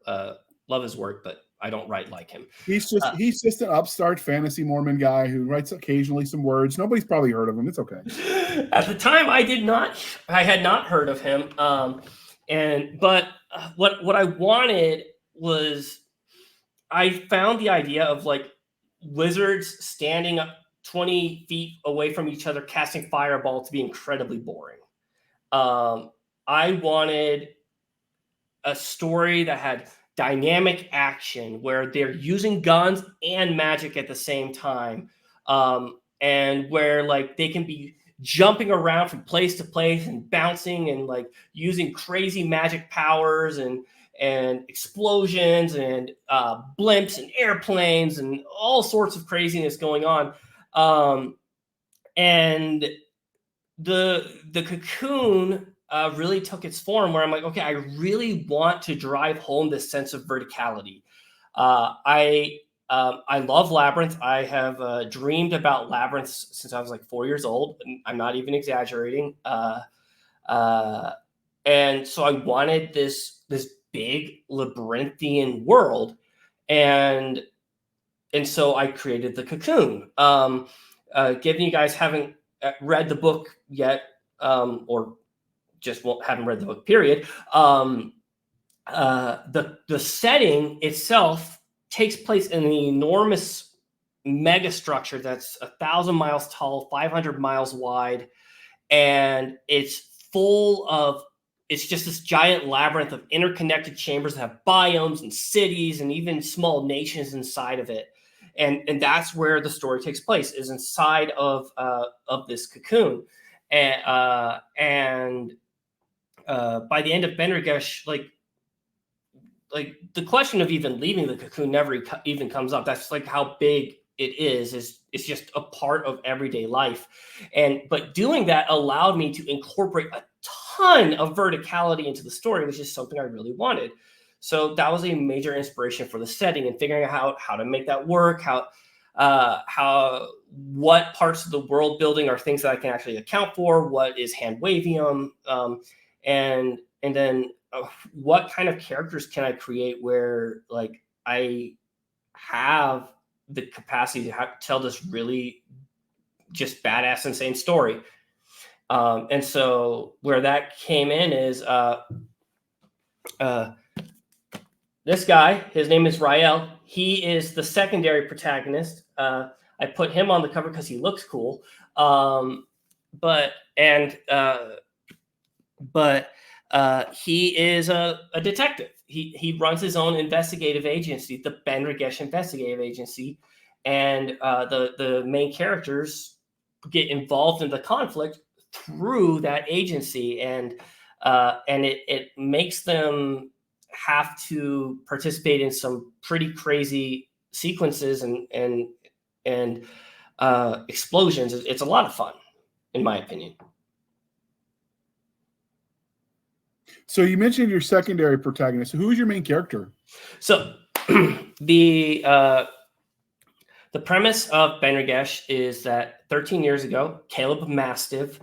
Love his work, but I don't write like him. He's just an upstart fantasy Mormon guy who writes occasionally some words. Nobody's probably heard of him. It's okay. At the time, I had not heard of him. But what I wanted was, I found the idea of like wizards standing up 20 feet away from each other casting fireball to be incredibly boring. I wanted a story that had dynamic action where they're using guns and magic at the same time, and where like they can be jumping around from place to place and bouncing and like using crazy magic powers and explosions and blimps and airplanes and all sorts of craziness going on. And the Cocoon really took its form where I'm like, okay, I really want to drive home this sense of verticality. I love Labyrinth. I have dreamed about Labyrinth since I was like 4 years old. I'm not even exaggerating. And so I wanted this big labyrinthian world, and so I created the Cocoon. Given you guys haven't read the book yet, or just haven't read the book, period. The setting itself takes place in an enormous mega structure that's 1,000 miles tall, 500 miles wide, and it's just this giant labyrinth of interconnected chambers that have biomes and cities and even small nations inside of it. And that's where the story takes place, is inside of this Cocoon. And by the end of Benrigesh, like the question of even leaving the Cocoon never even comes up. That's like how big it is. It's just a part of everyday life. But doing that allowed me to incorporate a ton of verticality into the story, which is something I really wanted. So that was a major inspiration for the setting and figuring out how to make that work, what parts of the world building are things that I can actually account for, what is hand wavium, and then what kind of characters can I create where like I have the capacity to tell this really just badass, insane story. And so where that came in is this guy, his name is Rael. He is the secondary protagonist. I I put him on the cover because he looks cool. But he is a detective. He runs his own investigative agency, the Ben Ragesh Investigative Agency, and the main characters get involved in the conflict through that agency, and it makes them have to participate in some pretty crazy sequences and explosions. It's a lot of fun, in my opinion. So you mentioned your secondary protagonist. Who is your main character? So the premise of Ben Ragesh is that 13 years ago, Caleb Mastiff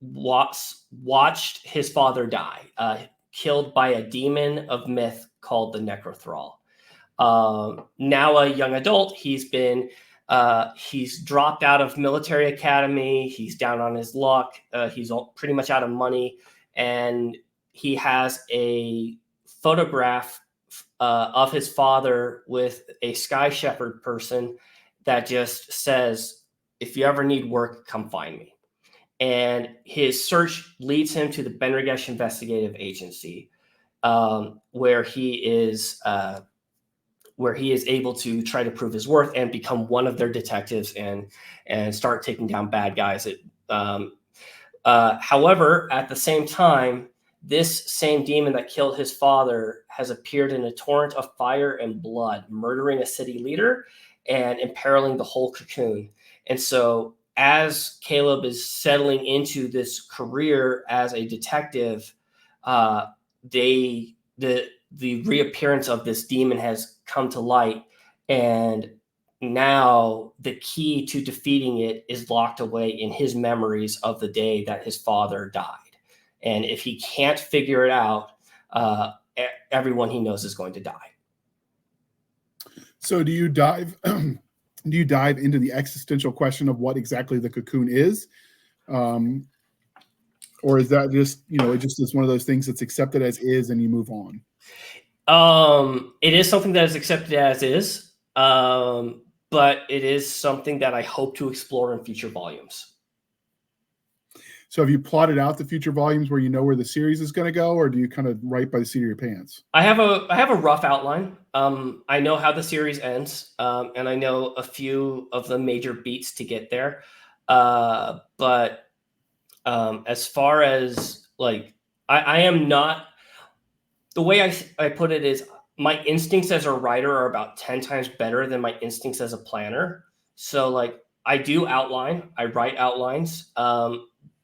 watched his father die, killed by a demon of myth called the Necrothrall. Now a young adult, he's dropped out of military academy. He's down on his luck. He's pretty much out of money. And he has a photograph of his father with a Sky Shepherd person that just says, if you ever need work, come find me. And his search leads him to the Ben Ragesh Investigative Agency, where he is able to try to prove his worth and become one of their detectives and start taking down bad guys. However, at the same time, this same demon that killed his father has appeared in a torrent of fire and blood, murdering a city leader and imperiling the whole Cocoon. And so as Caleb is settling into this career as a detective, the reappearance of this demon has come to light, and now the key to defeating it is locked away in his memories of the day that his father died. And if he can't figure it out, everyone he knows is going to die. So do you dive into the existential question of what exactly the Cocoon is? Or is that just, it just is one of those things that's accepted as is and you move on? It is something that is accepted as is, but it is something that I hope to explore in future volumes. So have you plotted out the future volumes where you know where the series is going to go, or do you kind of write by the seat of your pants? I have a rough outline. I know how the series ends, and I know a few of the major beats to get there. But as far as I am not, the way I put it is my instincts as a writer are about 10 times better than my instincts as a planner. So I do outline, I write outlines.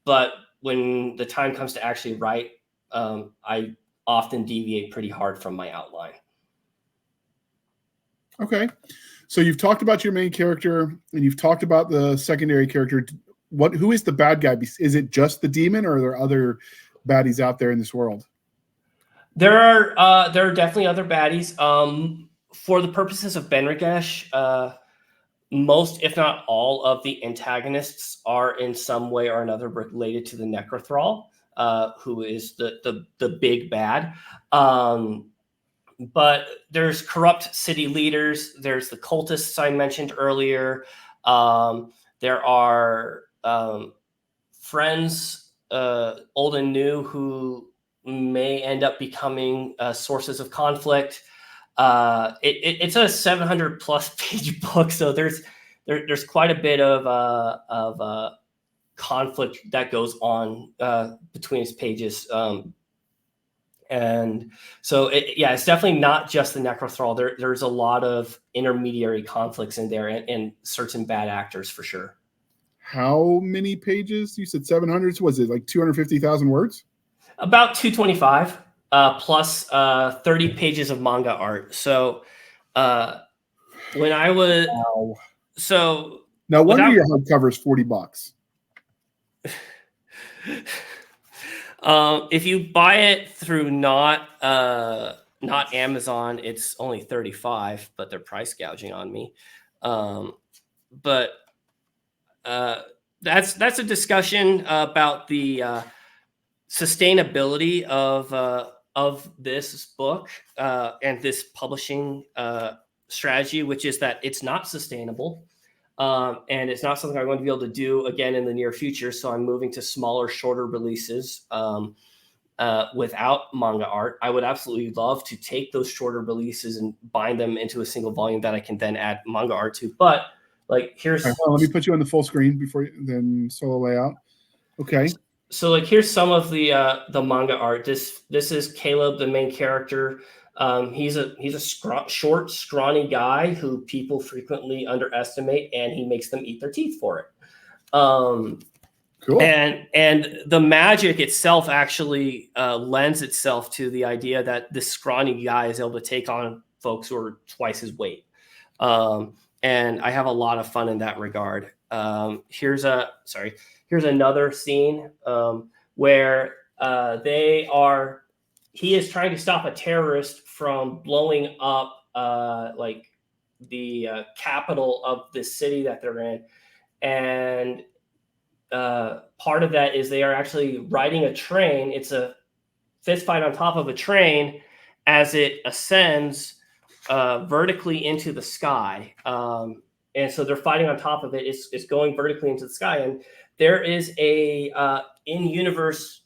But when the time comes to actually write, I often deviate pretty hard from my outline. Okay. So you've talked about your main character and you've talked about the secondary character. Who is the bad guy? Is it just the demon, or are there other baddies out there in this world? There are definitely other baddies. For the purposes of Ben Ragesh, most, if not all, of the antagonists are in some way or another related to the Necrothrall, who is the big bad. But there's corrupt city leaders. There's the cultists I mentioned earlier. There are friends, old and new, who may end up becoming sources of conflict. It's a 700 plus page book, so there's quite a bit of conflict that goes on between its pages, and so it's definitely not just the Necrothrall. There's a lot of intermediary conflicts in there, and certain bad actors for sure. How many pages? You said 700. Was it like 250,000 words? About 225. Plus 30 pages of manga art. So when I was no wonder your hardcover is $40. If you buy it through not Amazon, it's only $35, but they're price gouging on me. But that's a discussion about the sustainability of this book and this publishing strategy, which is that it's not sustainable. And it's not something I'm going to be able to do again in the near future. So I'm moving to smaller, shorter releases without manga art. I would absolutely love to take those shorter releases and bind them into a single volume that I can then add manga art to. But like, here's let me put you on the full screen before then solo layout. Okay. So like, here's some of the manga art. This is Caleb, the main character. He's a short, scrawny guy who people frequently underestimate, and he makes them eat their teeth for it. Cool. And the magic itself actually lends itself to the idea that this scrawny guy is able to take on folks who are twice his weight. And I have a lot of fun in that regard. Here's another scene where he is trying to stop a terrorist from blowing up like the capital of the city that they're in. And part of that is they are actually riding a train. It's a fist fight on top of a train as it ascends vertically into the sky. And so they're fighting on top of it. It's going vertically into the sky. And there is a in-universe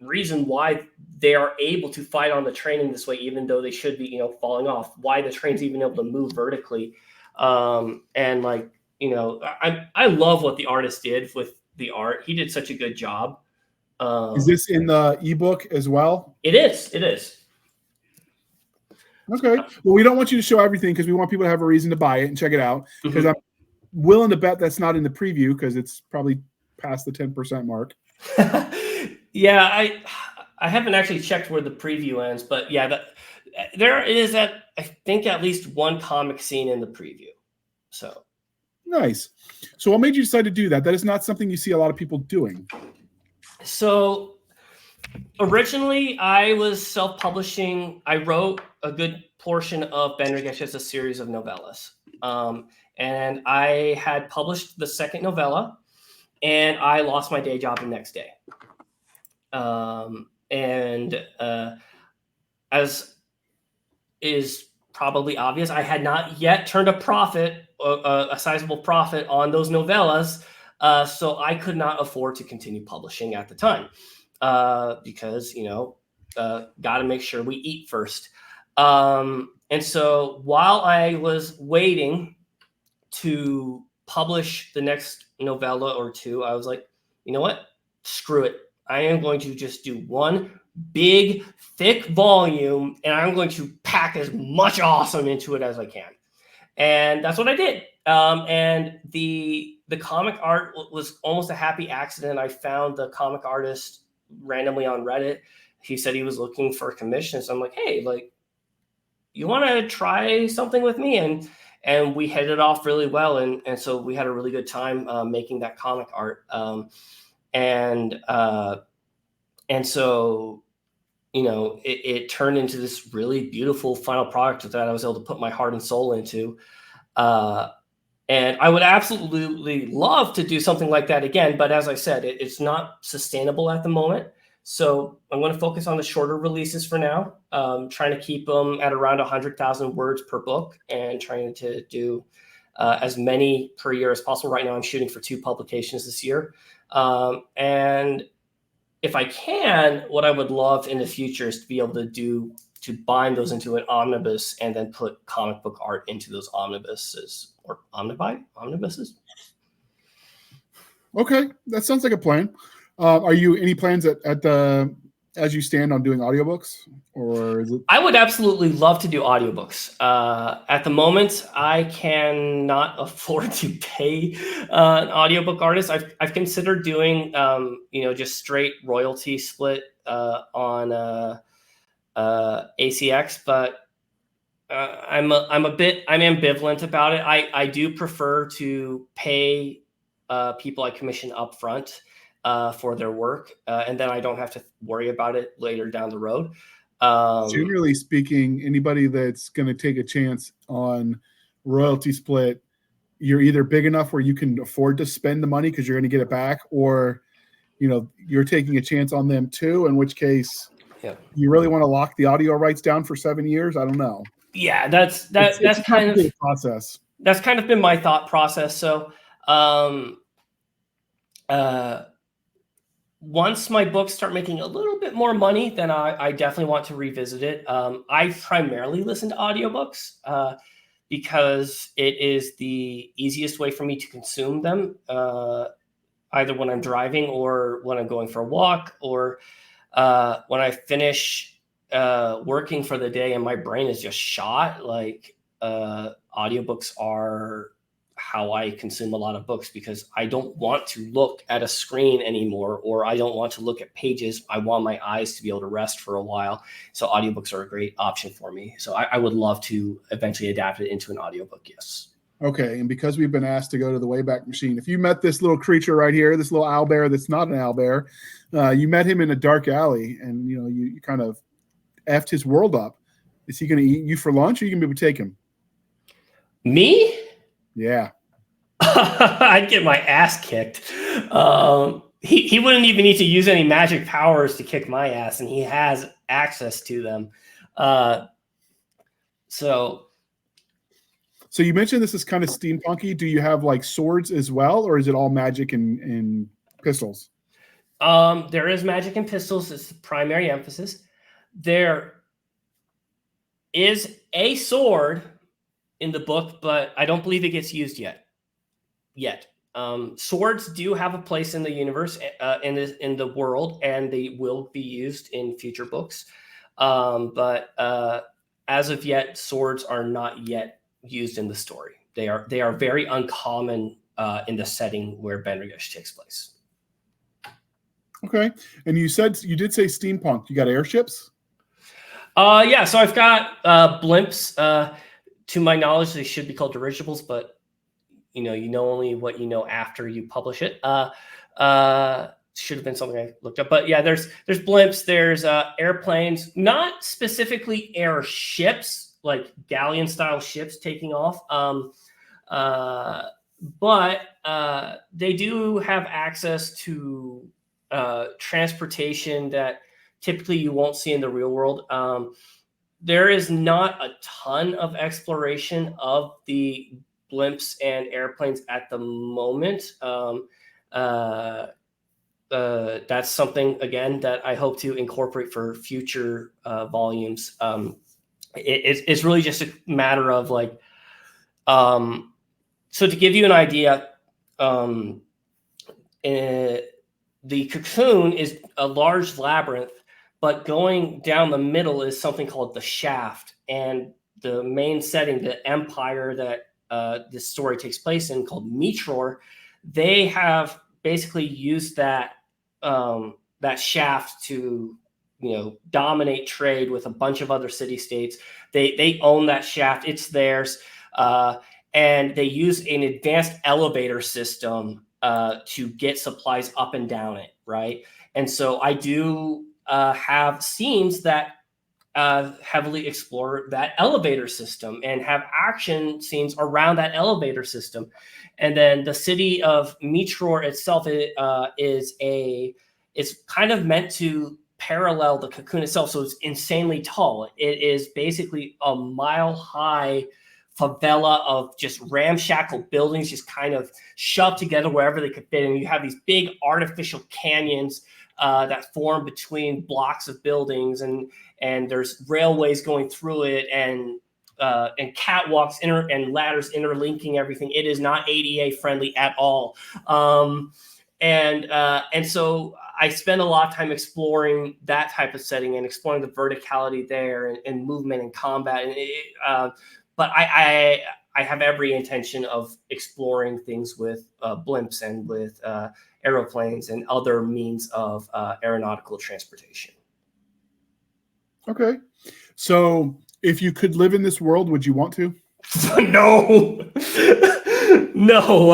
reason why they are able to fight on the train in this way, even though they should be, falling off. Why the train's even able to move vertically. And like, I love what the artist did with the art. He did such a good job. Is this in the ebook as well? It is. Okay. Well, we don't want you to show everything because we want people to have a reason to buy it and check it out. Because I'm willing to bet that's not in the preview because it's probably past the 10% mark. Yeah, I haven't actually checked where the preview ends, but yeah, there is I think at least one comic scene in the preview. So nice. So what made you decide to do that? That is not something you see a lot of people doing. So originally I was self-publishing. I wrote a good portion of Ben Regesh's a series of novellas. And I had published the second novella and I lost my day job the next day. As is probably obvious, I had not yet turned a sizable profit on those novellas. So I could not afford to continue publishing at the time because, got to make sure we eat first. And so while I was waiting to publish the next novella or two, I was like, you know what? Screw it. I am going to just do one big, thick volume, and I'm going to pack as much awesome into it as I can. And that's what I did. And the comic art was almost a happy accident. I found the comic artist randomly on Reddit. He said he was looking for commissions. So I'm like, hey, like, you want to try something with me? And we hit it off really well. And so we had a really good time making that comic art. And so, it turned into this really beautiful final product that I was able to put my heart and soul into. And I would absolutely love to do something like that again. But as I said, it's not sustainable at the moment. So I'm going to focus on the shorter releases for now, trying to keep them at around 100,000 words per book and trying to do as many per year as possible. Right now, I'm shooting for 2 publications this year. And if I can, what I would love in the future is to be able to bind those into an omnibus and then put comic book art into those omnibuses or omnibuses. Okay. That sounds like a plan. Are you any plans as you stand on doing audiobooks, or is it? I would absolutely love to do audiobooks. At the moment, I cannot afford to pay an audiobook artist. I've considered doing, just straight royalty split on ACX, but I'm ambivalent about it. I do prefer to pay people I commission up front for their work, and then I don't have to worry about it later down the road. Generally speaking, anybody that's going to take a chance on royalty split, you're either big enough where you can afford to spend the money because you're going to get it back, or you're taking a chance on them too, in which case you really want to lock the audio rights down for 7 years. I don't know. Yeah, that's kind of a process. that's kind of been my thought process. So once my books start making a little bit more money, then I definitely want to revisit it. I primarily listen to audiobooks because it is the easiest way for me to consume them, either when I'm driving or when I'm going for a walk, or when I finish working for the day and my brain is just shot. Like audiobooks are how I consume a lot of books, because I don't want to look at a screen anymore, or I don't want to look at pages. I want my eyes to be able to rest for a while. So audiobooks are a great option for me. So I would love to eventually adapt it into an audiobook. Yes. Okay, and because we've been asked to go to the Wayback Machine, if you met this little creature right here, this little owlbear that's not an owlbear, you met him in a dark alley, and you kind of effed his world up. Is he going to eat you for lunch, or are you going to be able to take him? Me? Yeah. I'd get my ass kicked. He wouldn't even need to use any magic powers to kick my ass, and he has access to them. So you mentioned this is kind of steampunky. Do you have like swords as well, or is it all magic and pistols? There is magic and pistols. It's the primary emphasis. There is a sword in the book, but I don't believe it gets used yet. Swords do have a place in the universe, in the world, and they will be used in future books. But as of yet, swords are not yet used in the story. They are very uncommon in the setting where Benrigish takes place. Okay, and you did say steampunk. You got airships? Yeah. So I've got blimps. To my knowledge, they should be called dirigibles, but you know only what you know after you publish it. Should have been something I looked up, but yeah, there's blimps, there's airplanes, not specifically airships, like galleon style ships taking off. But they do have access to transportation that typically you won't see in the real world. There is not a ton of exploration of the blimps and airplanes at the moment. That's something, again, that I hope to incorporate for future volumes. It's really just a matter of like, so to give you an idea, the Cocoon is a large labyrinth, but going down the middle is something called the Shaft. And the main setting, the empire that this story takes place in, called Metror, they have basically used that shaft to dominate trade with a bunch of other city-states. They own that shaft. It's theirs. And they use an advanced elevator system to get supplies up and down it, right? And so I do have scenes that heavily explore that elevator system and have action scenes around that elevator system. And then the city of Metror itself is kind of meant to parallel the Cocoon itself. So it's insanely tall. It is basically a mile-high favela of just ramshackle buildings, just kind of shoved together wherever they could fit. And you have these big artificial canyons that form between blocks of buildings, and there's railways going through it, and catwalks and ladders interlinking everything. It is not ADA friendly at all. And so I spend a lot of time exploring that type of setting and exploring the verticality there and movement and combat. But I have every intention of exploring things with blimps and with aeroplanes and other means of aeronautical transportation. Okay. So if you could live in this world, would you want to? No. No.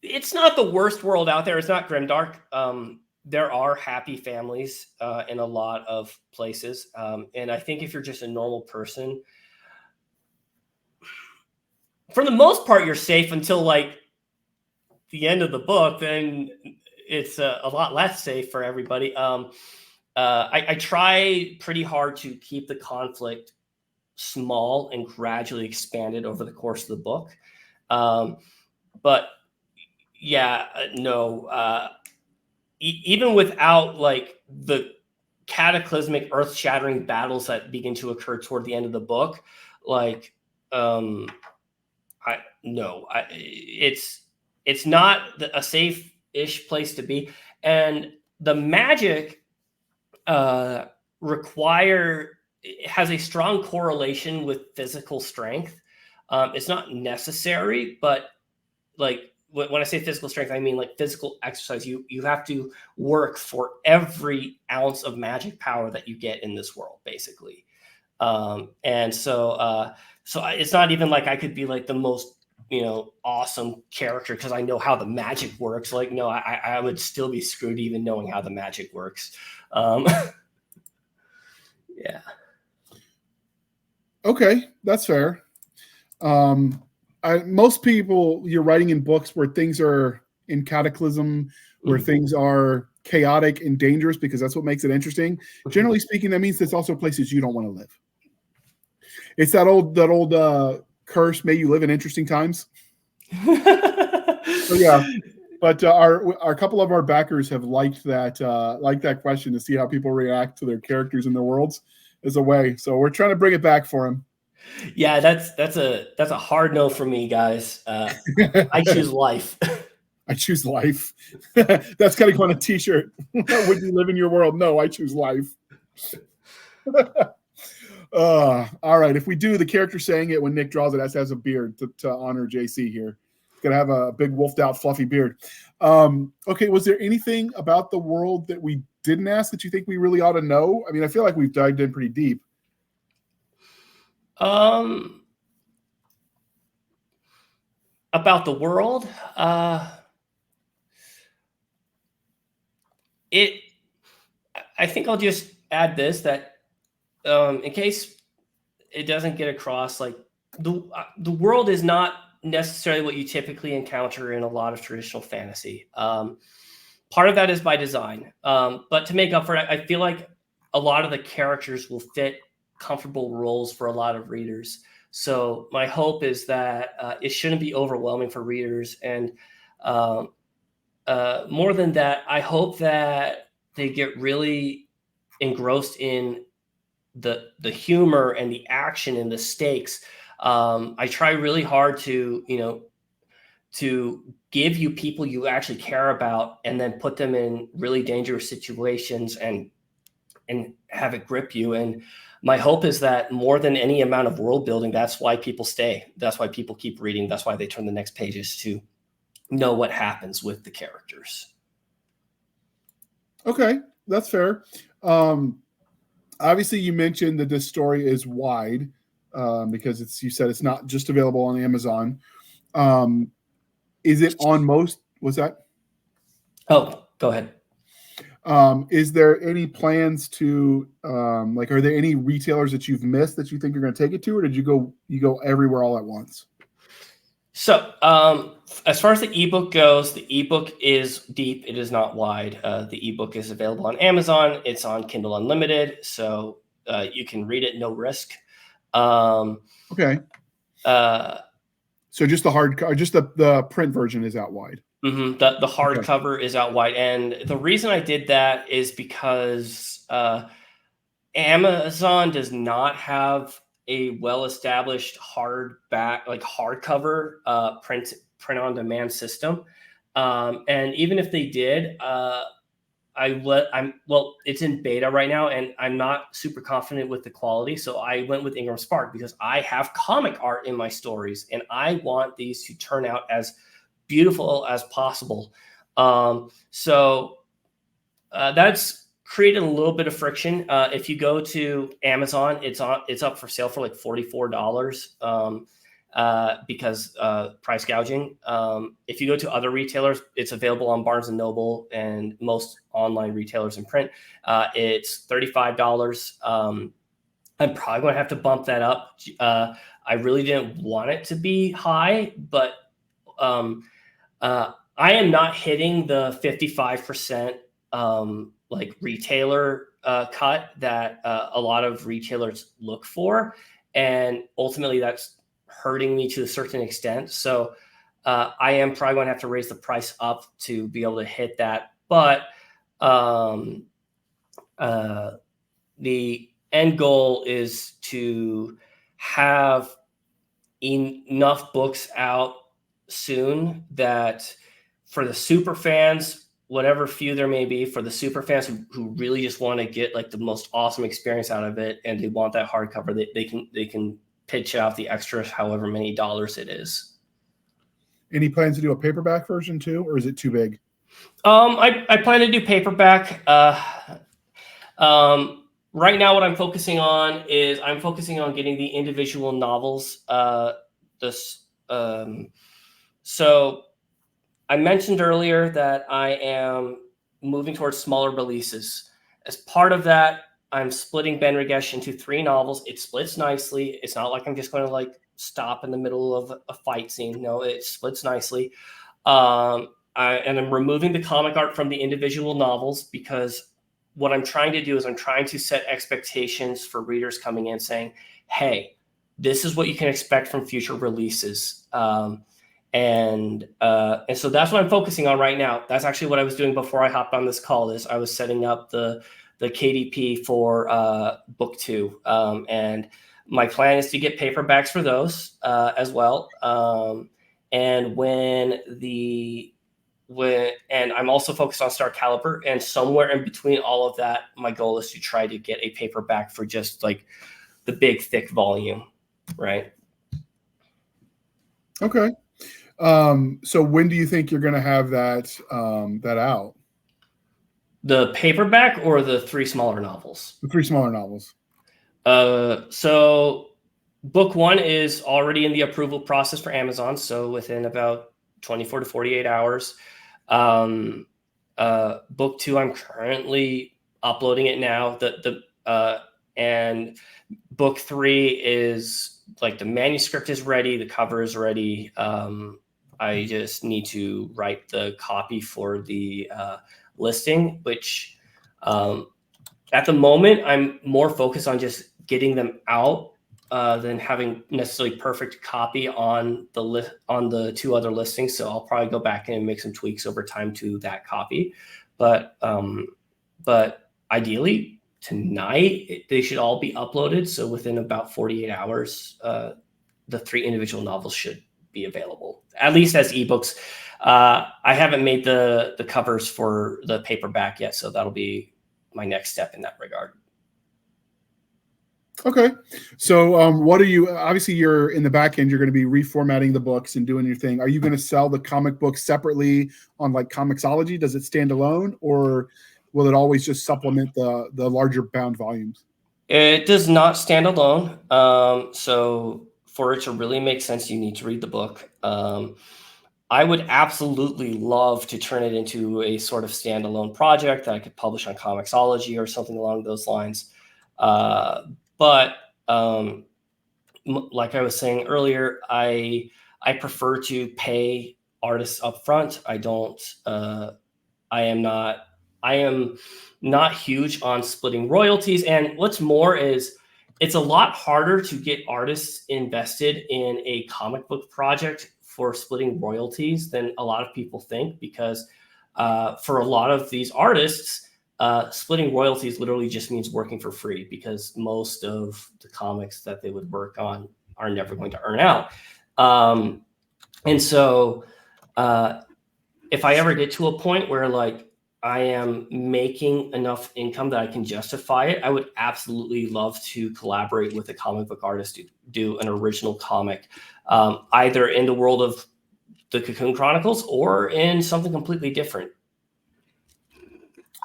It's not the worst world out there. It's not grimdark. There are happy families in a lot of places. And I think if you're just a normal person, for the most part, you're safe until like the end of the book. Then it's a lot less safe for everybody. I try pretty hard to keep the conflict small and gradually expand it over the course of the book. But yeah, no. Even without like the cataclysmic, earth-shattering battles that begin to occur toward the end of the book, like it's not a safe-ish place to be, and the magic has a strong correlation with physical strength. It's not necessary, but like when I say physical strength, I mean like physical exercise. You have to work for every ounce of magic power that you get in this world, basically. And so it's not even like I could be like the most awesome character because I know how the magic works. Like, no, I would still be screwed even knowing how the magic works. Yeah. Okay, that's fair. Most people, you're writing in books where things are in cataclysm, where things are chaotic and dangerous, because that's what makes it interesting. Generally speaking, that means there's also places you don't want to live. It's that old curse, may you live in interesting times. So yeah, but our couple of our backers have liked that question to see how people react to their characters in their worlds as a way. So we're trying to bring it back for them. Yeah, that's a hard no for me, guys. I choose life. I choose life. That's kind of on a t-shirt. Would you live in your world? No, I choose life. All right. If we do the character saying it when Nick draws it, has a beard to honor JC here. It's gonna have a big wolfed out fluffy beard. Okay. Was there anything about the world that we didn't ask that you think we really ought to know? I mean, I feel like we've dived in pretty deep. About the world, I think I'll just add this, that in case it doesn't get across, like the world is not necessarily what you typically encounter in a lot of traditional fantasy. Part of that is by design, but to make up for it, I feel like a lot of the characters will fit comfortable roles for a lot of readers. So my hope is that it shouldn't be overwhelming for readers, and more than that, I hope that they get really engrossed in the humor and the action and the stakes. I try really hard to give you people you actually care about, and then put them in really dangerous situations and have it grip you. And my hope is that more than any amount of world building, that's why people stay. That's why people keep reading. That's why they turn the next pages, to know what happens with the characters. Okay, that's fair. Obviously, you mentioned that this story is wide because you said it's not just available on Amazon. Is it on most? Was that? Oh, go ahead. Is there any plans to are there any retailers that you've missed that you think you're going to take it to, or did you go everywhere all at once? So as far as the ebook goes, the ebook is deep. It is not wide. The ebook is available on Amazon. It's on Kindle Unlimited, so you can read it, no risk. Okay. So just the print version is out wide. Mm-hmm. The hardcover is out wide, and the reason I did that is because Amazon does not have a well-established hardcover print on demand system, and even if they did, it's in beta right now, and I'm not super confident with the quality. So I went with Ingram Spark because I have comic art in my stories, and I want these to turn out as beautiful as possible. So that's created a little bit of friction. If you go to Amazon, it's up for sale for like $44 because price gouging. If you go to other retailers, it's available on Barnes & Noble and most online retailers in print. It's $35. I'm probably going to have to bump that up. I really didn't want it to be high, but I am not hitting the 55% like retailer cut that a lot of retailers look for, and ultimately that's hurting me to a certain extent. So I am probably going to have to raise the price up to be able to hit that. But the end goal is to have enough books out soon that for the super fans, whatever few there may be, for the super fans who really just want to get like the most awesome experience out of it, and they want that hardcover, they can pitch out the extra however many dollars it is. Any plans to do a paperback version too, or is it too big? I plan to do paperback. Right now, what I'm focusing on is getting the individual novels. So I mentioned earlier that I am moving towards smaller releases. As part of that, I'm splitting Ben Ragesh into 3 novels. It splits nicely. It's not like I'm just going to like stop in the middle of a fight scene. No, it splits nicely. And I'm removing the comic art from the individual novels because what I'm trying to do is I'm trying to set expectations for readers coming in saying, hey, this is what you can expect from future releases. And so that's what I'm focusing on right now. That's actually what I was doing before I hopped on this call. I was setting up the KDP for book 2. And my plan is to get paperbacks for those as well. And and I'm also focused on Star Caliber, and somewhere in between all of that, my goal is to try to get a paperback for just like the big thick volume, right? Okay. So when do you think you're going to have that out? The paperback or the 3 smaller novels? The 3 smaller novels. So book 1 is already in the approval process for Amazon. So within about 24 to 48 hours. Book 2, I'm currently uploading it now. And book 3 is like the manuscript is ready, the cover is ready. I just need to write the copy for the listing, which at the moment I'm more focused on just getting them out than having necessarily perfect copy on the 2 other listings. So I'll probably go back and make some tweaks over time to that copy. But ideally tonight they should all be uploaded. So within about 48 hours, the 3 individual novels should be available, at least as ebooks. I haven't made the covers for the paperback yet, so that'll be my next step in that regard. Okay. So what are you, obviously you're in the back end, you're going to be reformatting the books and doing your thing. Are you going to sell the comic books separately on like Comixology? Does it stand alone, or will it always just supplement the larger bound volumes? It does not stand alone. So for it to really make sense, you need to read the book. I would absolutely love to turn it into a sort of standalone project that I could publish on Comixology or something along those lines. But like I was saying earlier, I prefer to pay artists up front. I am not huge on splitting royalties. And what's more is it's a lot harder to get artists invested in a comic book project for splitting royalties than a lot of people think, because for a lot of these artists, splitting royalties literally just means working for free, because most of the comics that they would work on are never going to earn out. And so if I ever get to a point where like I am making enough income that I can justify it, I would absolutely love to collaborate with a comic book artist to do an original comic, either in the world of the Cocoon Chronicles or in something completely different.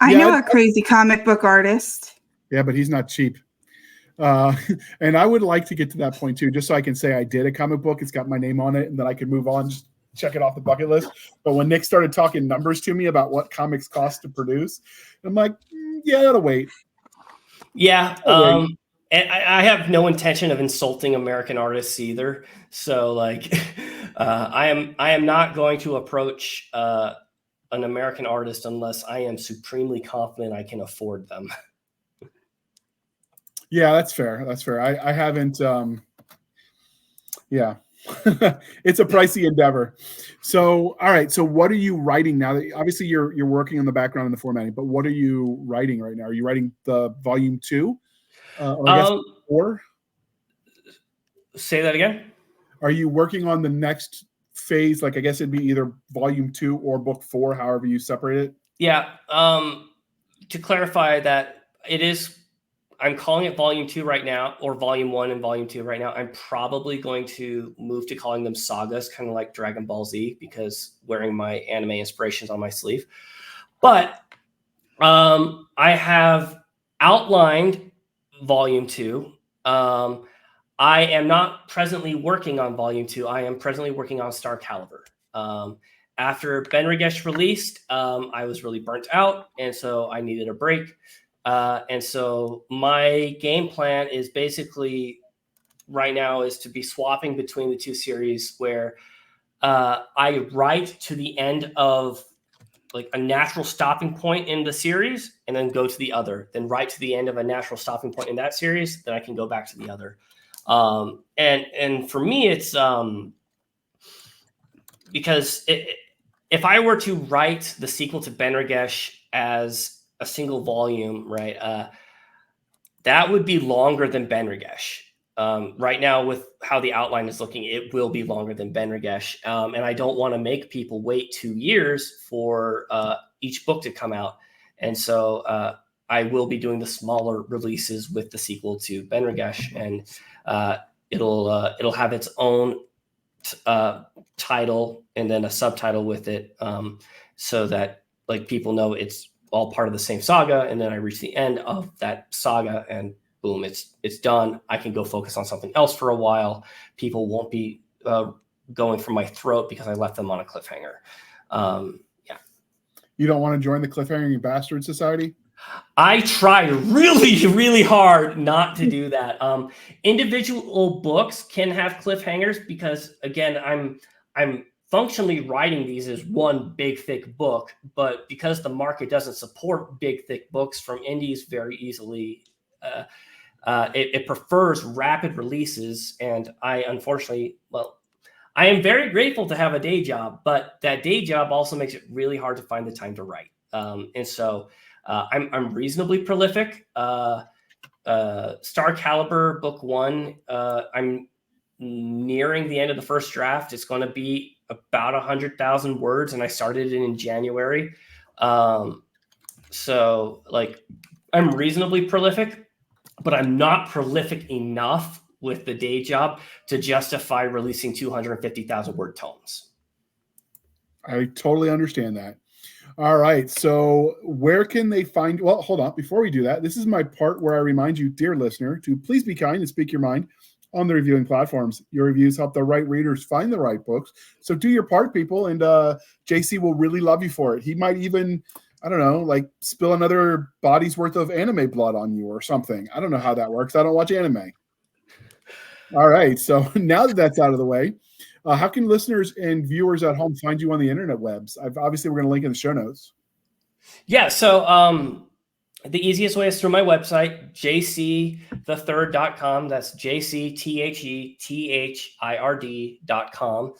I know a crazy comic book artist. Yeah, but he's not cheap. And I would like to get to that point too, just so I can say I did a comic book. It's got my name on it, and then I can move on, just check it off the bucket list. But when Nick started talking numbers to me about what comics cost to produce, I'm like, yeah, that'll wait. Yeah. And I have no intention of insulting American artists either. So like, I am not going to approach an American artist unless I am supremely confident I can afford them. Yeah, that's fair. That's fair. I haven't. Yeah, it's a pricey endeavor. So, all right. So, what are you writing now? That obviously you're working on the background and the formatting, but what are you writing right now? Are you writing the volume 2? Or I guess 4? Say that again. Are you working on the next phase? Like, I guess it'd be either volume 2 or book 4, however you separate it. Yeah. To clarify that, I'm calling it volume 2 right now, or volume 1 and volume 2 right now. I'm probably going to move to calling them sagas, kind of like Dragon Ball Z, because wearing my anime inspirations on my sleeve. But I have outlined volume 2. I am not presently working on volume 2. I am presently working on Star Caliber. After Benrigesh released, I was really burnt out, and so I needed a break. And so my game plan is basically right now is to be swapping between the two series, where I write to the end of like a natural stopping point in the series and then go to the other, then write to the end of a natural stopping point in that series, then I can go back to the other. And for me, it's because if I were to write the sequel to Benrigesh as a single volume, right, that would be longer than Benrigesh. Right now, with how the outline is looking, it will be longer than Benrigesh. And I don't want to make people wait 2 years for each book to come out. And so I will be doing the smaller releases with the sequel to Benrigesh, and it'll have its own title and then a subtitle with it, so that like people know it's all part of the same saga. And then I reach the end of that saga and boom, it's done. I can go focus on something else for a while. People won't be going for my throat because I left them on a cliffhanger. Yeah. You don't want to join the Cliffhanging Bastard Society? I try really, really hard not to do that. Individual books can have cliffhangers because, again, I'm functionally writing these as one big, thick book, but because the market doesn't support big, thick books from indies very easily, it prefers rapid releases. And I, unfortunately, I am very grateful to have a day job, but that day job also makes it really hard to find the time to write. And so I'm reasonably prolific. Star Caliber book 1, I'm nearing the end of the first draft. It's going to be about 100,000 words, and I started it in January. So like I'm reasonably prolific, but I'm not prolific enough with the day job to justify releasing 250,000 word tomes. I totally understand that. All right. So where can they find? Well, hold on. Before we do that, this is my part where I remind you, dear listener, to please be kind and speak your mind on the reviewing platforms. Your reviews help the right readers find the right books. So do your part, people, and JC will really love you for it. He might even, I don't know, like spill another body's worth of anime blood on you or something. I don't know how that works. I don't watch anime. All right. So now that that's out of the way, how can listeners and viewers at home find you on the internet webs? Obviously, we're going to link in the show notes. Yeah. So the easiest way is through my website, jcthethird.com. That's jcthethird.com.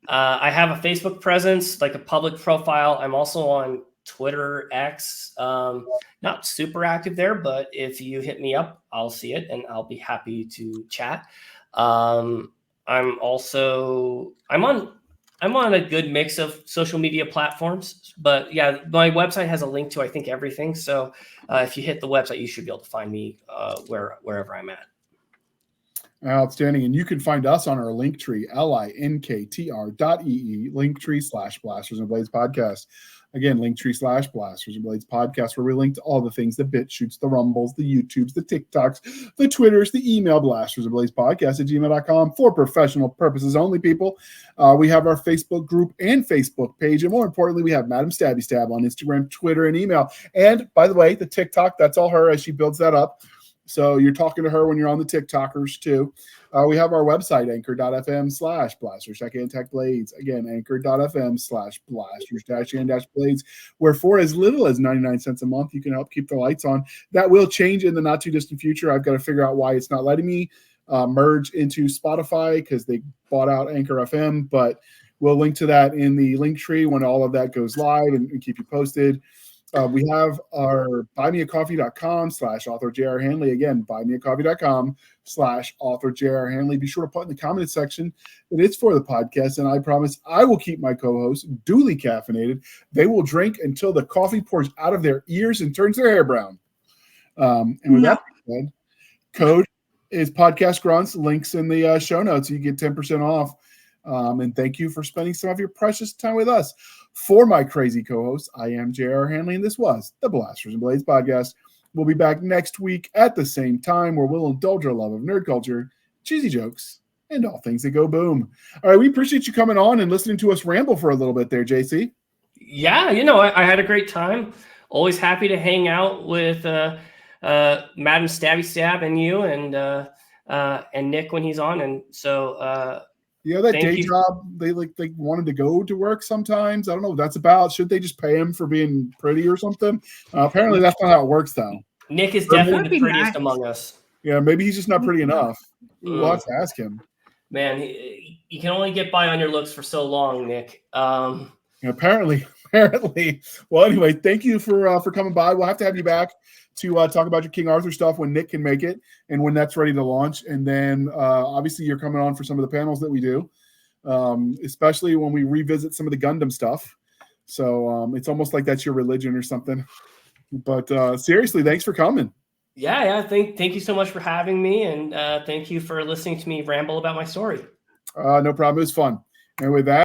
I have a Facebook presence, like a public profile. I'm also on Twitter, X. Not super active there, but if you hit me up, I'll see it and I'll be happy to chat. I'm on a good mix of social media platforms, but yeah, my website has a link to, I think, everything. So if you hit the website, you should be able to find me wherever I'm at. Outstanding. And you can find us on our link tree, linktr.ee, linktree/Blasters and Blades podcast. Again, linktree/Blasters and Blades podcast, where we link to all the things, the BitChutes, the Rumbles, the YouTubes, the TikToks, the Twitters, the email Blasters and Blades podcast @gmail.com for professional purposes only, people. We have our Facebook group and Facebook page. And more importantly, we have Madam Stabby Stab on Instagram, Twitter, and email. And by the way, the TikTok, that's all her as she builds that up. So you're talking to her when you're on the TikTokers too. We have our website, anchor.fm/blasters-tech-blades. Again, anchor.fm/blasters-blades, where for as little as 99 cents a month, you can help keep the lights on. That will change in the not too distant future. I've got to figure out why it's not letting me merge into Spotify because they bought out Anchor FM, but we'll link to that in the link tree when all of that goes live and keep you posted. We have our buymeacoffee.com/author J.R. Handley. Again, buymeacoffee.com/author J.R. Handley. Be sure to put in the comment section that it's for the podcast, and I promise I will keep my co-hosts duly caffeinated. They will drink until the coffee pours out of their ears and turns their hair brown. And with that said, code is Podcast Grunts. Links in the show notes. You get 10% off. And thank you for spending some of your precious time with us. For my crazy co-host, I am J.R. Handley, and this was the Blasters and Blades podcast. We'll be back next week at the same time, where we'll indulge our love of nerd culture, cheesy jokes, and all things that go boom. All right, we appreciate you coming on and listening to us ramble for a little bit there, JC. Yeah, I had a great time. Always happy to hang out with Madam Stabby Stab and you and Nick when he's on. And so that day job, they wanted to go to work sometimes. I don't know what that's about. Should they just pay him for being pretty or something? Apparently that's not how it works, though. Nick is definitely the prettiest among us. Yeah, maybe he's just not pretty enough. We'll have to ask him. Man, you can only get by on your looks for so long, Nick. Apparently. Well, anyway, thank you for coming by. We'll have to have you back to talk about your King Arthur stuff when Nick can make it and when that's ready to launch. And then obviously you're coming on for some of the panels that we do, especially when we revisit some of the Gundam stuff. So it's almost like that's your religion or something. But seriously, thanks for coming. Yeah. Thank you so much for having me. And thank you for listening to me ramble about my story. No problem. It was fun. And with that,